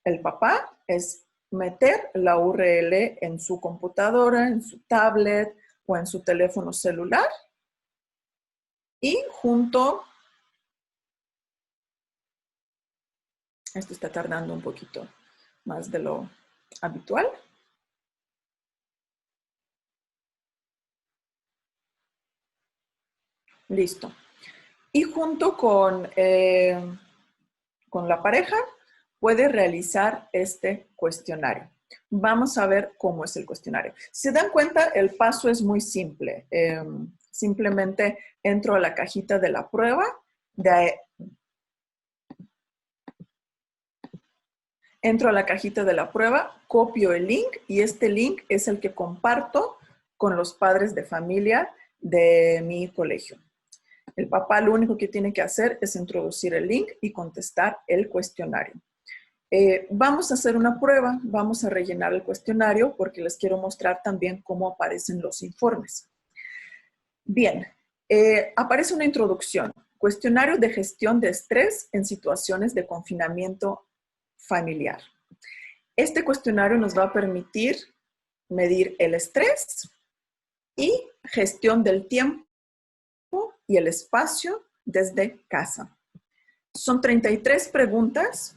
el papá es meter la URL en su computadora, en su tablet o en su teléfono celular y junto, esto está tardando un poquito más de lo habitual. Listo. Y junto con la pareja puede realizar este cuestionario. Vamos a ver cómo es el cuestionario. Si se dan cuenta, el paso es muy simple. Simplemente entro a la cajita de la prueba, copio el link y este link es el que comparto con los padres de familia de mi colegio. El papá lo único que tiene que hacer es introducir el link y contestar el cuestionario. Vamos a hacer una prueba, vamos a rellenar el cuestionario porque les quiero mostrar también cómo aparecen los informes. Bien, aparece una introducción. Cuestionario de gestión de estrés en situaciones de confinamiento familiar. Este cuestionario nos va a permitir medir el estrés y gestión del tiempo y el espacio desde casa. Son 33 preguntas.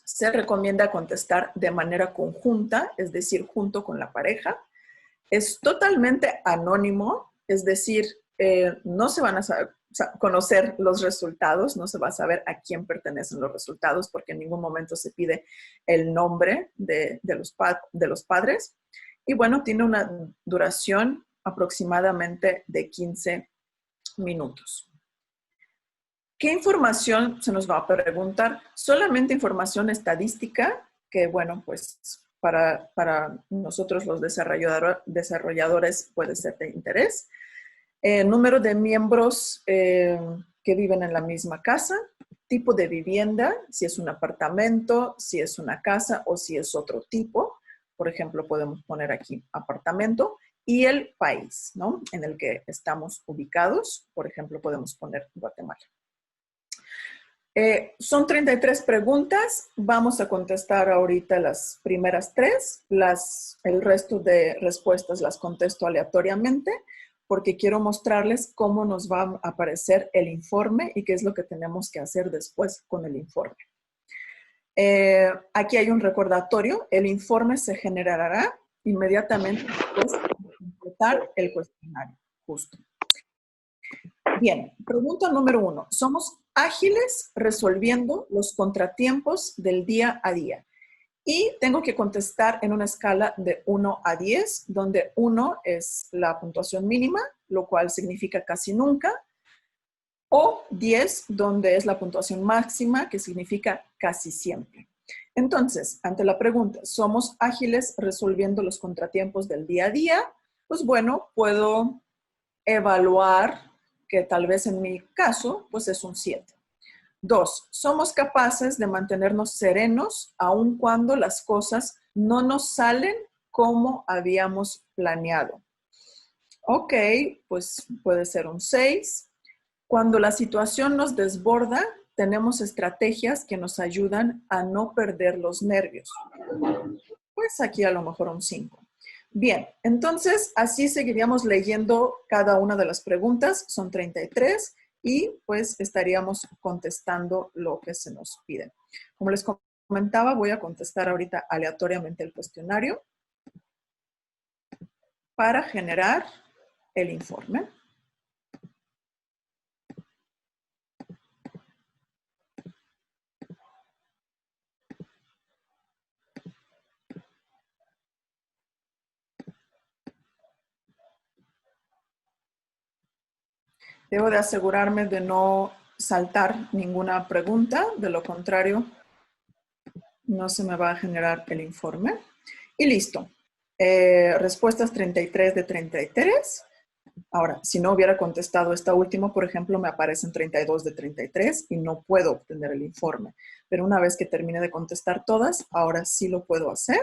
Se recomienda contestar de manera conjunta, es decir, junto con la pareja. Es totalmente anónimo, es decir, no se van a conocer los resultados, no se va a saber a quién pertenecen los resultados porque en ningún momento se pide el nombre de los padres. Y bueno, tiene una duración aproximadamente de 15 minutos. ¿Qué información se nos va a preguntar? Solamente información estadística, que bueno, pues para nosotros los desarrolladores puede ser de interés. Número de miembros que viven en la misma casa, tipo de vivienda, si es un apartamento, si es una casa o si es otro tipo. Por ejemplo, podemos poner aquí apartamento y el país, ¿no?, en el que estamos ubicados. Por ejemplo, podemos poner Guatemala. Son 33 preguntas. Vamos a contestar ahorita las primeras 3. El resto de respuestas las contesto aleatoriamente porque quiero mostrarles cómo nos va a aparecer el informe y qué es lo que tenemos que hacer después con el informe. Aquí hay un recordatorio. El informe se generará inmediatamente después de completar el cuestionario. Justo. Bien, pregunta número 1. ¿Somos ágiles resolviendo los contratiempos del día a día? Y tengo que contestar en una escala de 1 a 10, donde 1 es la puntuación mínima, lo cual significa casi nunca, o 10, donde es la puntuación máxima, que significa casi siempre. Entonces, ante la pregunta, ¿somos ágiles resolviendo los contratiempos del día a día? Pues bueno, puedo evaluar que tal vez en mi caso, pues es un 7. 2, somos capaces de mantenernos serenos aun cuando las cosas no nos salen como habíamos planeado. Ok, pues puede ser un 6. Cuando la situación nos desborda, tenemos estrategias que nos ayudan a no perder los nervios. Pues aquí a lo mejor un 5. Bien, entonces así seguiríamos leyendo cada una de las preguntas, son 33, y pues estaríamos contestando lo que se nos pide. Como les comentaba, voy a contestar ahorita aleatoriamente el cuestionario para generar el informe. Debo de asegurarme de no saltar ninguna pregunta, de lo contrario, no se me va a generar el informe. Y listo. Respuestas 33 de 33. Ahora, si no hubiera contestado esta última, por ejemplo, me aparecen 32 de 33 y no puedo obtener el informe. Pero una vez que termine de contestar todas, ahora sí lo puedo hacer.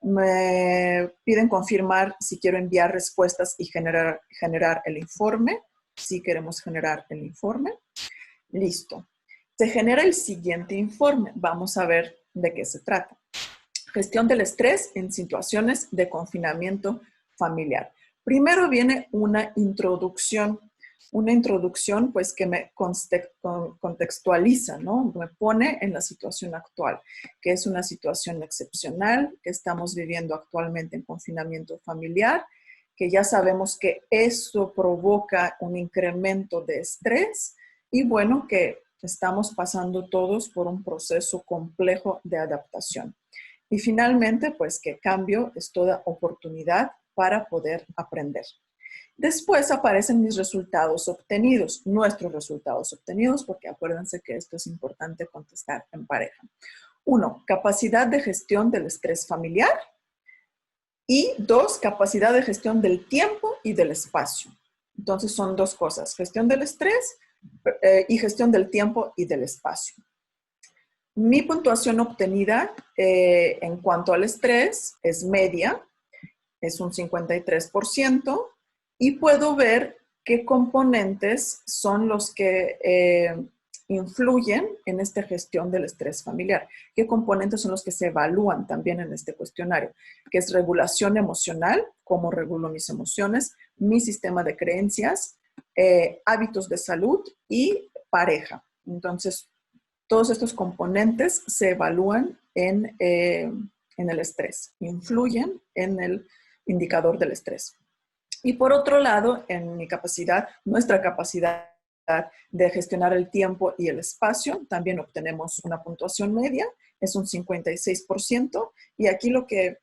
Me piden confirmar si quiero enviar respuestas y generar el informe. Si queremos generar el informe. Listo. se genera el siguiente informe. Vamos a ver de qué se trata. Gestión del estrés en situaciones de confinamiento familiar. Primero viene una introducción pues que me contextualiza, ¿no? Me pone en la situación actual, que es una situación excepcional que estamos viviendo actualmente en confinamiento familiar, que ya sabemos que eso provoca un incremento de estrés y bueno, que estamos pasando todos por un proceso complejo de adaptación. Y finalmente, pues que cambio es toda oportunidad para poder aprender. Después aparecen mis resultados obtenidos, nuestros resultados obtenidos, porque acuérdense que esto es importante contestar en pareja. 1, capacidad de gestión del estrés familiar. Y 2, capacidad de gestión del tiempo y del espacio. Entonces son dos cosas, gestión del estrés y gestión del tiempo y del espacio. Mi puntuación obtenida en cuanto al estrés es media, es un 53%, y puedo ver qué componentes son los que influyen en esta gestión del estrés familiar, qué componentes son los que se evalúan también en este cuestionario, que es regulación emocional, cómo regulo mis emociones, mi sistema de creencias, hábitos de salud y pareja. Entonces, todos estos componentes se evalúan en el estrés, influyen en el indicador del estrés. Y por otro lado, en mi capacidad, nuestra capacidad de gestionar el tiempo y el espacio, también obtenemos una puntuación media, es un 56%, y aquí lo que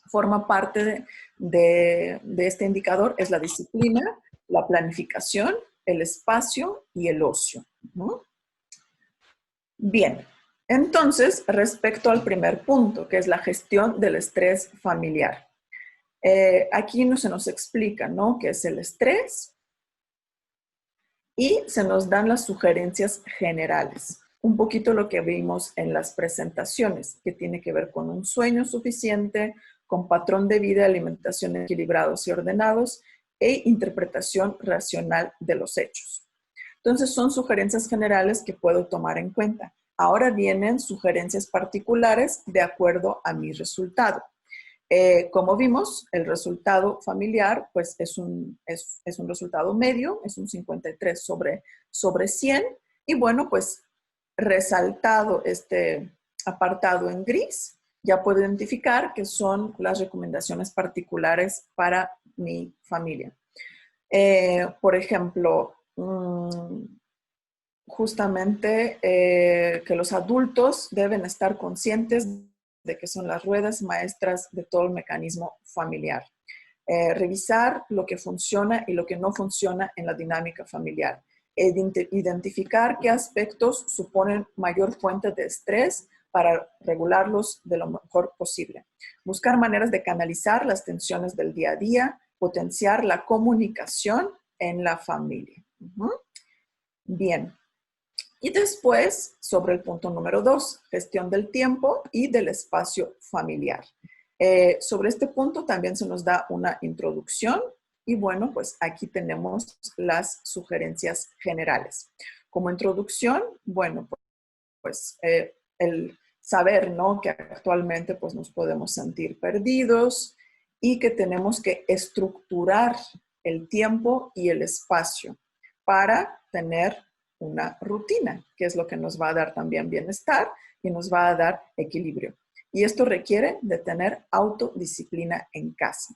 forma parte de este indicador es la disciplina, la planificación, el espacio y el ocio, ¿no? Bien, entonces, respecto al primer punto, que es la gestión del estrés familiar. Aquí se nos explica, ¿no?, qué es el estrés y se nos dan las sugerencias generales. Un poquito lo que vimos en las presentaciones, que tiene que ver con un sueño suficiente, con patrón de vida y alimentación equilibrados y ordenados e interpretación racional de los hechos. Entonces, son sugerencias generales que puedo tomar en cuenta. Ahora vienen sugerencias particulares de acuerdo a mi resultado. Como vimos, el resultado familiar pues es un resultado medio, es un 53 sobre 100. Y bueno, pues resaltado este apartado en gris, ya puedo identificar que son las recomendaciones particulares para mi familia. Por ejemplo, justamente que los adultos deben estar conscientes de que son las ruedas maestras de todo el mecanismo familiar. Revisar lo que funciona y lo que no funciona en la dinámica familiar. Identificar qué aspectos suponen mayor fuente de estrés para regularlos de lo mejor posible. Buscar maneras de canalizar las tensiones del día a día, potenciar la comunicación en la familia. Bien. Y después, sobre el punto número 2, gestión del tiempo y del espacio familiar. Sobre este punto también se nos da una introducción y bueno, pues aquí tenemos las sugerencias generales. Como introducción, bueno, pues el saber, ¿no?, que actualmente pues nos podemos sentir perdidos y que tenemos que estructurar el tiempo y el espacio para tener una rutina, que es lo que nos va a dar también bienestar y nos va a dar equilibrio. Y esto requiere de tener autodisciplina en casa.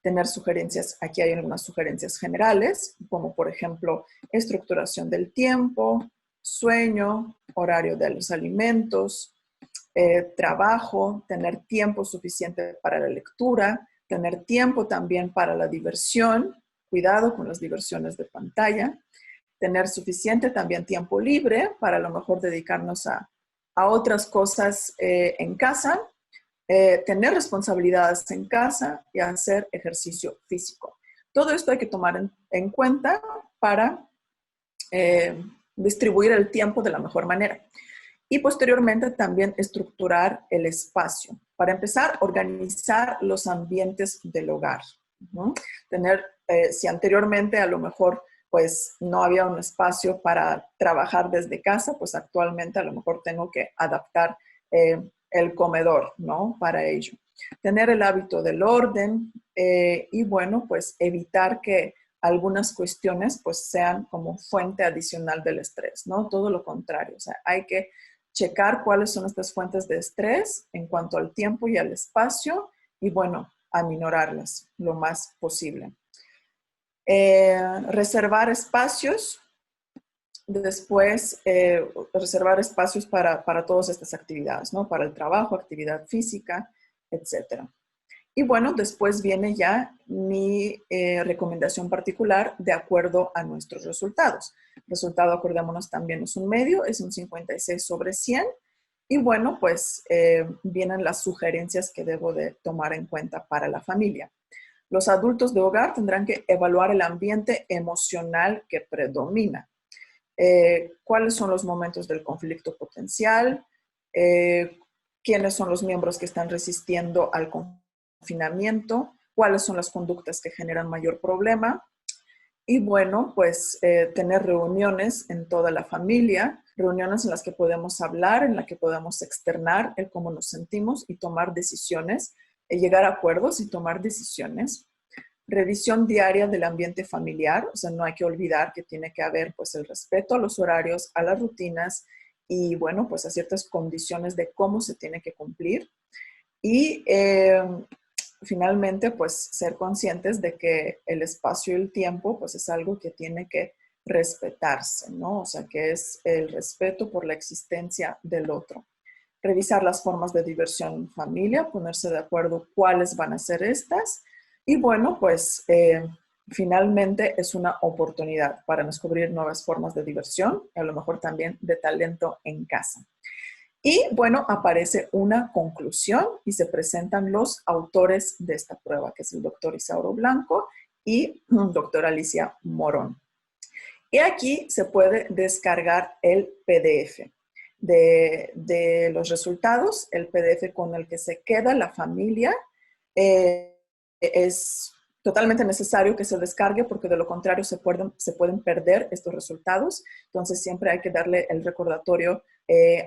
Tener sugerencias, aquí hay algunas sugerencias generales, como por ejemplo, estructuración del tiempo, sueño, horario de los alimentos, trabajo, tener tiempo suficiente para la lectura, tener tiempo también para la diversión, cuidado con las diversiones de pantalla, tener suficiente también tiempo libre para a lo mejor dedicarnos a otras cosas en casa, tener responsabilidades en casa y hacer ejercicio físico. Todo esto hay que tomar en cuenta para distribuir el tiempo de la mejor manera. Y posteriormente también estructurar el espacio. Para empezar, organizar los ambientes del hogar, ¿no? Tener, si anteriormente a lo mejor pues no había un espacio para trabajar desde casa, pues actualmente a lo mejor tengo que adaptar el comedor, ¿no? Para ello. Tener el hábito del orden y bueno, pues evitar que algunas cuestiones pues sean como fuente adicional del estrés, ¿no? Todo lo contrario, o sea, hay que checar cuáles son estas fuentes de estrés en cuanto al tiempo y al espacio y bueno, aminorarlas lo más posible. Reservar espacios, después reservar espacios para todas estas actividades, ¿no? Para el trabajo, actividad física, etcétera. Y bueno, después viene ya mi recomendación particular de acuerdo a nuestros resultados. Resultado, acordémonos, también es un medio, es un 56/100. Y bueno, pues vienen las sugerencias que debo de tomar en cuenta para la familia. Los adultos de hogar tendrán que evaluar el ambiente emocional que predomina. ¿Cuáles son los momentos del conflicto potencial? ¿Quiénes son los miembros que están resistiendo al confinamiento? ¿Cuáles son las conductas que generan mayor problema? Y bueno, pues tener reuniones en toda la familia, reuniones en las que podemos hablar, en las que podemos externar el cómo nos sentimos y tomar decisiones, llegar a acuerdos y tomar decisiones. Revisión diaria del ambiente familiar, o sea, no hay que olvidar que tiene que haber pues el respeto a los horarios, a las rutinas y bueno, pues a ciertas condiciones de cómo se tiene que cumplir. Y finalmente, pues ser conscientes de que el espacio y el tiempo pues es algo que tiene que respetarse, ¿no? O sea, que es el respeto por la existencia del otro. Revisar las formas de diversión en familia, ponerse de acuerdo cuáles van a ser estas. Y bueno, pues finalmente es una oportunidad para descubrir nuevas formas de diversión y a lo mejor también de talento en casa. Y bueno, aparece una conclusión y se presentan los autores de esta prueba, que es el doctor Isauro Blanco y doctora Alicia Morón. Y aquí se puede descargar el PDF de los resultados, el PDF con el que se queda la familia. Es totalmente necesario que se descargue porque de lo contrario se pueden perder estos resultados. Entonces siempre hay que darle el recordatorio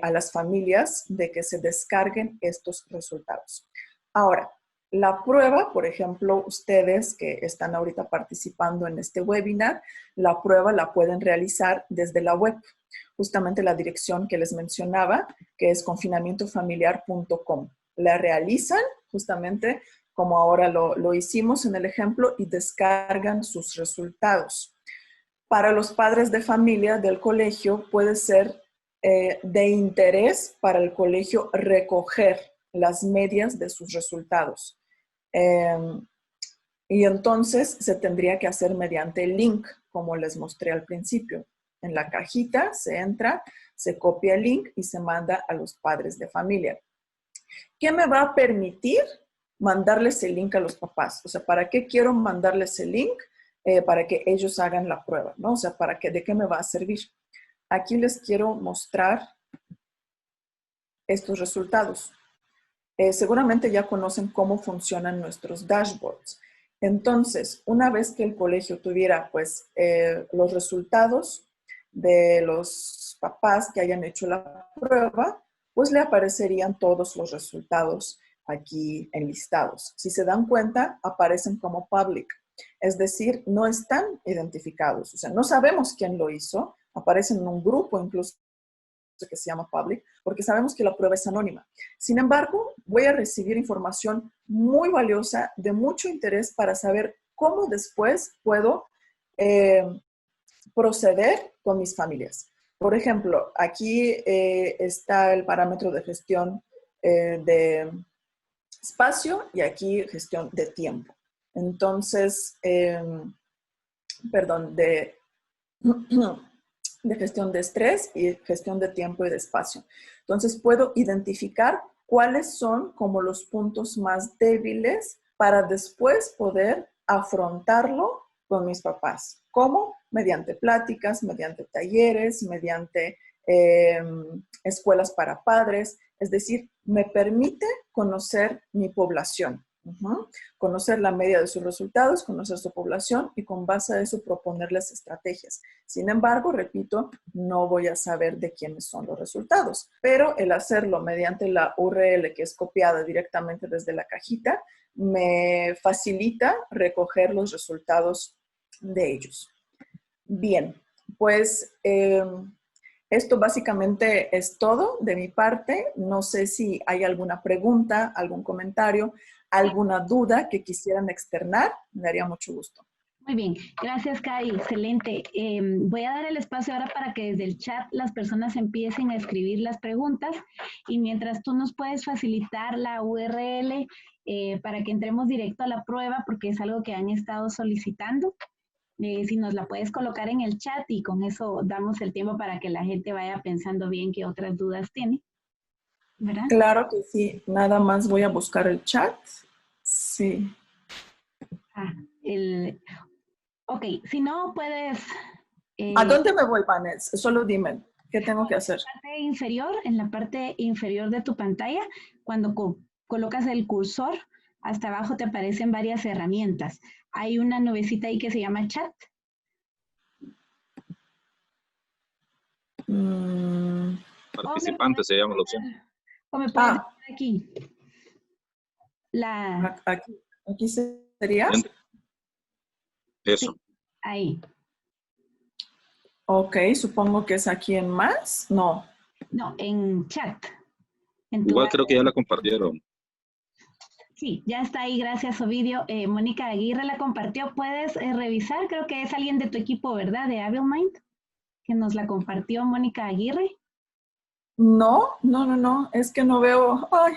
a las familias de que se descarguen estos resultados. Ahora, la prueba, por ejemplo, ustedes que están ahorita participando en este webinar, la prueba la pueden realizar desde la web. Justamente la dirección que les mencionaba, que es confinamientofamiliar.com. La realizan justamente como ahora lo hicimos en el ejemplo y descargan sus resultados. Para los padres de familia del colegio puede ser de interés para el colegio recoger las medias de sus resultados. Y entonces se tendría que hacer mediante el link, como les mostré al principio. En la cajita se entra, se copia el link y se manda a los padres de familia. ¿Qué me va a permitir mandarles el link a los papás? O sea, ¿para qué quiero mandarles el link? Para que ellos hagan la prueba, ¿no? O sea, ¿de qué me va a servir? Aquí les quiero mostrar estos resultados. Seguramente ya conocen cómo funcionan nuestros dashboards. Entonces, una vez que el colegio tuviera pues los resultados de los papás que hayan hecho la prueba, pues le aparecerían todos los resultados aquí enlistados. Si se dan cuenta, aparecen como public, es decir, no están identificados. O sea, no sabemos quién lo hizo, aparecen en un grupo incluso que se llama public, porque sabemos que la prueba es anónima. Sin embargo, voy a recibir información muy valiosa, de mucho interés para saber cómo después puedo proceder con mis familias. Por ejemplo, aquí está el parámetro de gestión de espacio y aquí gestión de tiempo. Entonces, de gestión de estrés y gestión de tiempo y de espacio. Entonces, puedo identificar cuáles son como los puntos más débiles para después poder afrontarlo con mis papás. ¿Cómo? Mediante pláticas, mediante talleres, mediante escuelas para padres. Es decir, me permite conocer mi población, Conocer la media de sus resultados, conocer su población y con base a eso proponerles estrategias. Sin embargo, repito, no voy a saber de quiénes son los resultados, pero el hacerlo mediante la URL que es copiada directamente desde la cajita me facilita recoger los resultados de ellos. Bien, pues esto básicamente es todo de mi parte. No sé si hay alguna pregunta, algún comentario, alguna duda que quisieran externar. Me daría mucho gusto. Muy bien, gracias Kai, excelente. Voy a dar el espacio ahora para que desde el chat las personas empiecen a escribir las preguntas y mientras tú nos puedes facilitar la URL para que entremos directo a la prueba porque es algo que han estado solicitando. Si nos la puedes colocar en el chat y con eso damos el tiempo para que la gente vaya pensando bien qué otras dudas tiene, ¿verdad? Claro que sí, nada más voy a buscar el chat. Sí. Ok, si no puedes... ¿A dónde me voy, Vanessa? Solo dime, ¿qué tengo que hacer? En la parte inferior de tu pantalla, cuando colocas el cursor, hasta abajo te aparecen varias herramientas. Hay una nubecita ahí que se llama chat. Participante se llama la opción. O me puedes decir aquí. Aquí sería. Eso. Sí, ahí. Ok, supongo que es aquí en más. No. No, en chat. Igual creo que ya la compartieron. Sí, ya está ahí, gracias Ovidio. Mónica Aguirre la compartió. ¿Puedes revisar? Creo que es alguien de tu equipo, ¿verdad? De HableMind, que nos la compartió Mónica Aguirre. No. Es que no veo. Ay,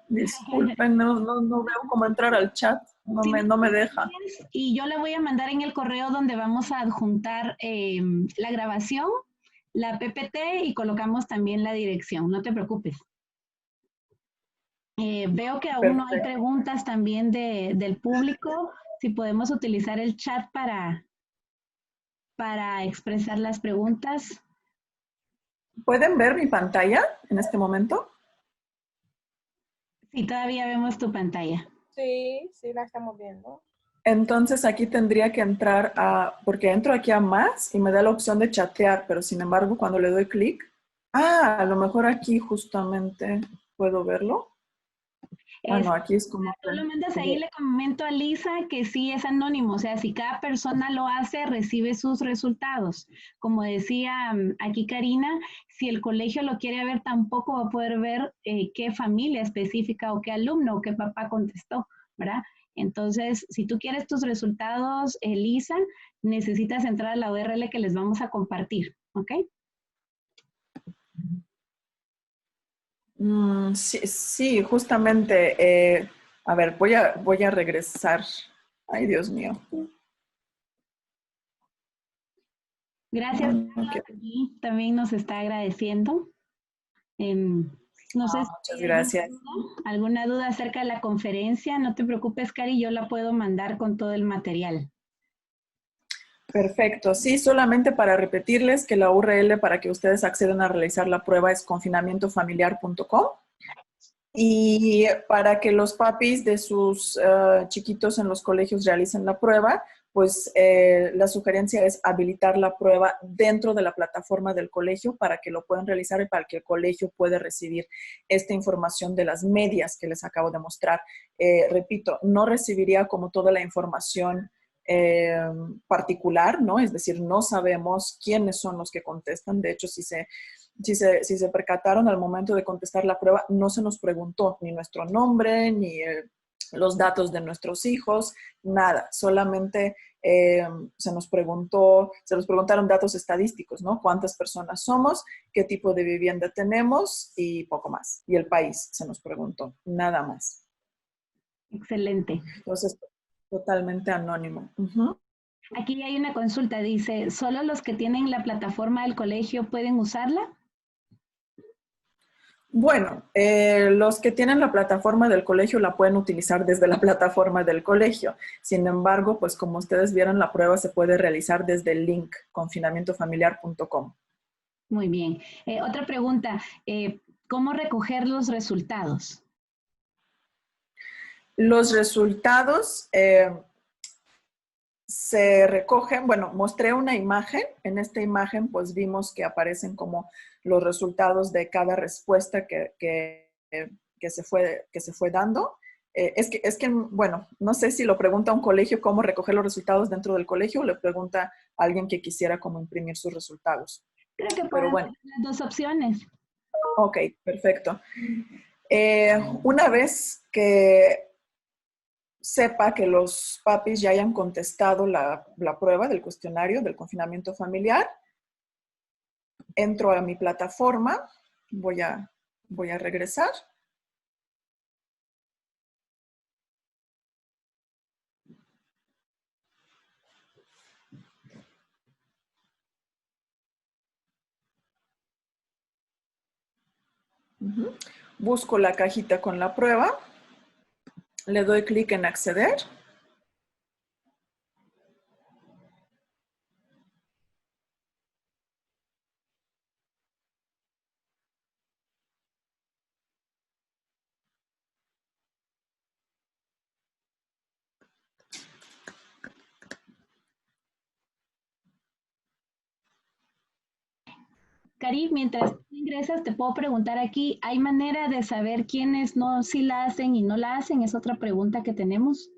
disculpen, no veo cómo entrar al chat. No me deja. Y yo la voy a mandar en el correo donde vamos a adjuntar la grabación, la PPT y colocamos también la dirección. No te preocupes. Veo que aún no hay preguntas también del público. Si podemos utilizar el chat para expresar las preguntas. ¿Pueden ver mi pantalla en este momento? Sí, todavía vemos tu pantalla. Sí, la estamos viendo. Entonces aquí tendría que entrar porque entro aquí a más y me da la opción de chatear, pero sin embargo cuando le doy clic, a lo mejor aquí justamente puedo verlo. No, aquí es como... Tú lo mandas ahí, le comento a Lisa que sí es anónimo, o sea, si cada persona lo hace, recibe sus resultados. Como decía aquí Karina, si el colegio lo quiere ver, tampoco va a poder ver qué familia específica o qué alumno o qué papá contestó, ¿verdad? Entonces, si tú quieres tus resultados, Lisa, necesitas entrar a la URL que les vamos a compartir, ¿ok? Sí, justamente. A ver, voy a regresar. Ay, Dios mío. Gracias. Okay. También nos está agradeciendo. No sé si muchas gracias. ¿Alguna duda acerca de la conferencia? No te preocupes, Cari, yo la puedo mandar con todo el material. Perfecto. Sí, solamente para repetirles que la URL para que ustedes accedan a realizar la prueba es confinamientofamiliar.com. Y para que los papis de sus chiquitos en los colegios realicen la prueba, pues la sugerencia es habilitar la prueba dentro de la plataforma del colegio para que lo puedan realizar y para que el colegio pueda recibir esta información de las medias que les acabo de mostrar. Repito, no recibiría como toda la información particular, ¿no? Es decir, no sabemos quiénes son los que contestan. De hecho, si se percataron al momento de contestar la prueba, no se nos preguntó ni nuestro nombre, ni los datos de nuestros hijos, nada. Solamente se nos preguntaron datos estadísticos, ¿no? ¿Cuántas personas somos? ¿Qué tipo de vivienda tenemos? Y poco más. Y el país se nos preguntó, nada más. Excelente. Entonces, totalmente anónimo. Aquí hay una consulta, dice, ¿solo los que tienen la plataforma del colegio pueden usarla? Bueno, los que tienen la plataforma del colegio la pueden utilizar desde la plataforma del colegio. Sin embargo, pues como ustedes vieron, la prueba se puede realizar desde el link confinamientofamiliar.com. Muy bien. Otra pregunta, ¿cómo recoger los resultados? Los resultados se recogen, bueno, mostré una imagen. En esta imagen pues vimos que aparecen como los resultados de cada respuesta que se fue dando. Bueno, no sé si lo pregunta un colegio cómo recoger los resultados dentro del colegio o le pregunta a alguien que quisiera cómo imprimir sus resultados. Creo que Pero pueden bueno. ser las dos opciones. Ok, perfecto. Una vez que sepa que los papis ya hayan contestado la prueba del cuestionario del confinamiento familiar, entro a mi plataforma, voy a regresar. Busco la cajita con la prueba, le doy clic en acceder. Cari, mientras tú ingresas, te puedo preguntar aquí, ¿hay manera de saber quiénes no sí la hacen y no la hacen? Es otra pregunta que tenemos.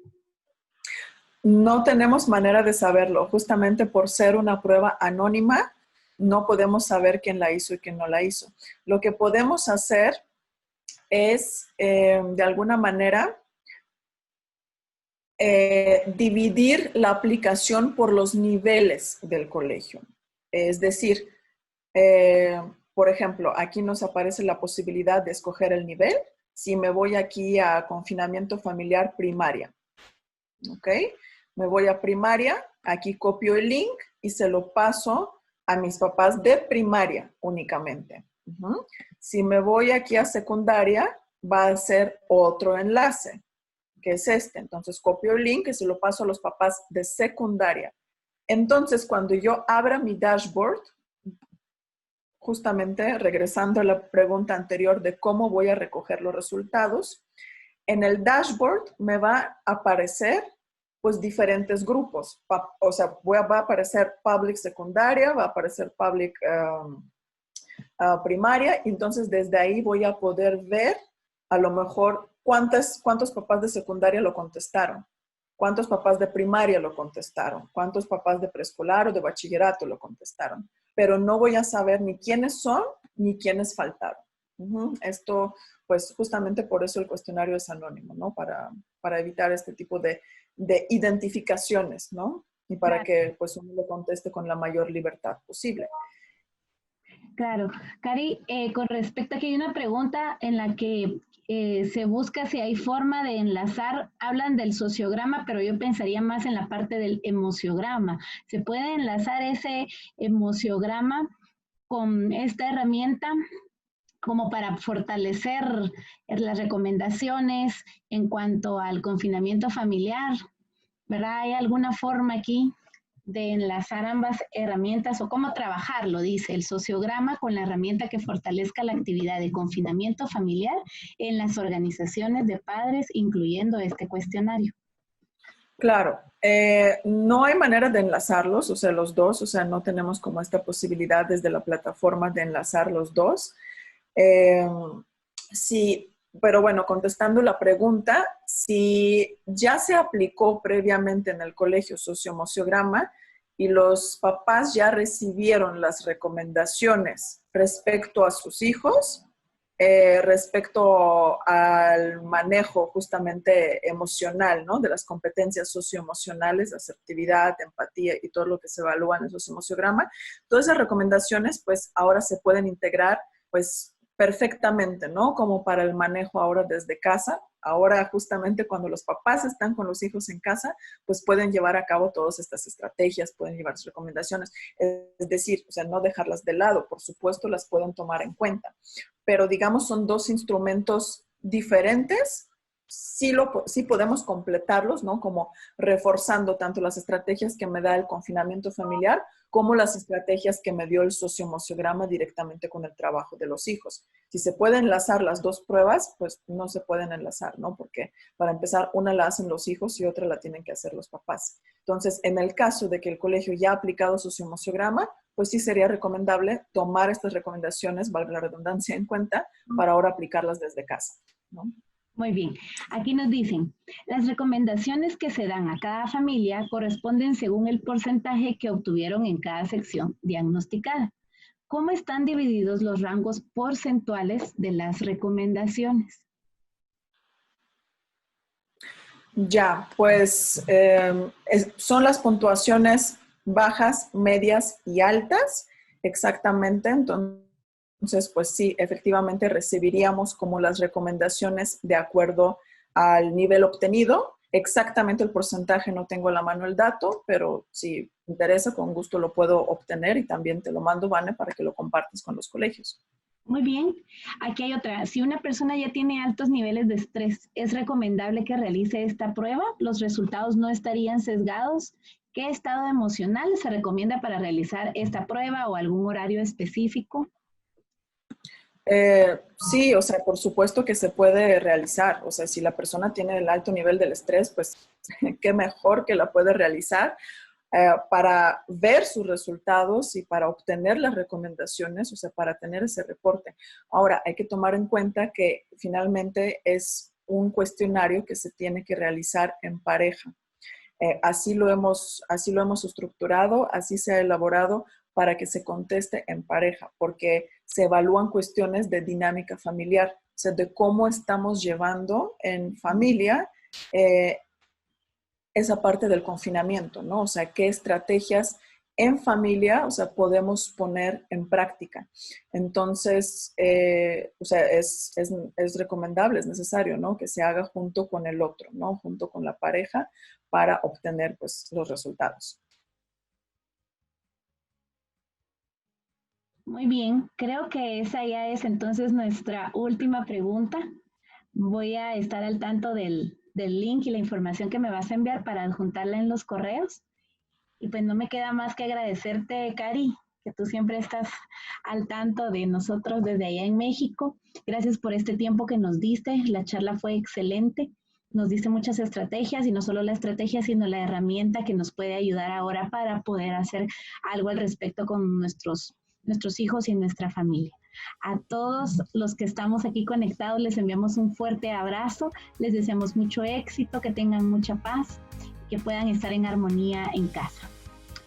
No tenemos manera de saberlo. Justamente por ser una prueba anónima, no podemos saber quién la hizo y quién no la hizo. Lo que podemos hacer es, de alguna manera, dividir la aplicación por los niveles del colegio. Es decir, por ejemplo, aquí nos aparece la posibilidad de escoger el nivel. Si me voy aquí a confinamiento familiar primaria, ¿ok? Me voy a primaria, aquí copio el link y se lo paso a mis papás de primaria únicamente. Si me voy aquí a secundaria, va a ser otro enlace, que es este. Entonces copio el link y se lo paso a los papás de secundaria. Entonces, cuando yo abra mi dashboard, justamente regresando a la pregunta anterior de cómo voy a recoger los resultados, en el dashboard me va a aparecer pues diferentes grupos. O sea, va a aparecer public secundaria, va a aparecer public primaria, y entonces desde ahí voy a poder ver a lo mejor cuántos papás de secundaria lo contestaron, cuántos papás de primaria lo contestaron, cuántos papás de preescolar o de bachillerato lo contestaron, pero no voy a saber ni quiénes son ni quiénes faltaron. Esto, pues justamente por eso el cuestionario es anónimo, ¿no? Para evitar este tipo de identificaciones, ¿no? Y para que pues uno lo conteste con la mayor libertad posible. Claro. Cari, con respecto a que hay una pregunta en la que se busca si hay forma de enlazar, hablan del sociograma, pero yo pensaría más en la parte del emociograma. ¿Se puede enlazar ese emociograma con esta herramienta como para fortalecer las recomendaciones en cuanto al confinamiento familiar? ¿Verdad? ¿Hay alguna forma aquí de enlazar ambas herramientas o cómo trabajarlo, dice el sociograma, con la herramienta que fortalezca la actividad de confinamiento familiar en las organizaciones de padres, incluyendo este cuestionario? Claro, no hay manera de enlazarlos, o sea, los dos, o sea, no tenemos como esta posibilidad desde la plataforma de enlazar los dos. Sí, pero bueno, contestando la pregunta, si ya se aplicó previamente en el colegio sociomociograma y los papás ya recibieron las recomendaciones respecto a sus hijos, respecto al manejo justamente emocional, ¿no? De las competencias socioemocionales, asertividad, empatía y todo lo que se evalúa en el sociomociograma, todas esas recomendaciones pues ahora se pueden integrar pues perfectamente, ¿no? Como para el manejo ahora desde casa. Ahora justamente cuando los papás están con los hijos en casa, pues pueden llevar a cabo todas estas estrategias, pueden llevar sus recomendaciones. Es decir, o sea, no dejarlas de lado, por supuesto las pueden tomar en cuenta. Pero digamos son dos instrumentos diferentes sí podemos completarlos, ¿no? Como reforzando tanto las estrategias que me da el confinamiento familiar como las estrategias que me dio el socioemociograma directamente con el trabajo de los hijos. Si se pueden enlazar las dos pruebas, pues no se pueden enlazar, ¿no? Porque para empezar, una la hacen los hijos y otra la tienen que hacer los papás. Entonces, en el caso de que el colegio ya ha aplicado socioemociograma, pues sí sería recomendable tomar estas recomendaciones, valga la redundancia, en cuenta para ahora aplicarlas desde casa, ¿no? Muy bien. Aquí nos dicen, las recomendaciones que se dan a cada familia corresponden según el porcentaje que obtuvieron en cada sección diagnosticada. ¿Cómo están divididos los rangos porcentuales de las recomendaciones? Ya, pues son las puntuaciones bajas, medias y altas, exactamente. Entonces, pues sí, efectivamente recibiríamos como las recomendaciones de acuerdo al nivel obtenido. Exactamente el porcentaje no tengo a la mano el dato, pero si te interesa, con gusto lo puedo obtener y también te lo mando, Vane, para que lo compartas con los colegios. Muy bien. Aquí hay otra. Si una persona ya tiene altos niveles de estrés, ¿es recomendable que realice esta prueba? ¿Los resultados no estarían sesgados? ¿Qué estado emocional se recomienda para realizar esta prueba o algún horario específico? Sí, o sea, por supuesto que se puede realizar. O sea, si la persona tiene el alto nivel del estrés, pues qué mejor que la puede realizar para ver sus resultados y para obtener las recomendaciones, o sea, para tener ese reporte. Ahora, hay que tomar en cuenta que finalmente es un cuestionario que se tiene que realizar en pareja. Así lo hemos estructurado, así se ha elaborado para que se conteste en pareja, porque se evalúan cuestiones de dinámica familiar, o sea, de cómo estamos llevando en familia esa parte del confinamiento, ¿no? O sea, qué estrategias en familia, o sea, podemos poner en práctica. Entonces, o sea, es recomendable, es necesario, ¿no? Que se haga junto con el otro, ¿no? Junto con la pareja para obtener, pues, los resultados. Muy bien, creo que esa ya es entonces nuestra última pregunta. Voy a estar al tanto del link y la información que me vas a enviar para adjuntarla en los correos. Y pues no me queda más que agradecerte, Cari, que tú siempre estás al tanto de nosotros desde allá en México. Gracias por este tiempo que nos diste. La charla fue excelente. Nos diste muchas estrategias y no solo la estrategia, sino la herramienta que nos puede ayudar ahora para poder hacer algo al respecto con nuestros hijos y nuestra familia. A todos los que estamos aquí conectados les enviamos un fuerte abrazo, les deseamos mucho éxito, que tengan mucha paz, que puedan estar en armonía en casa.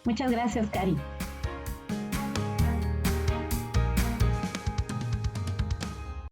Muchas gracias, Cari.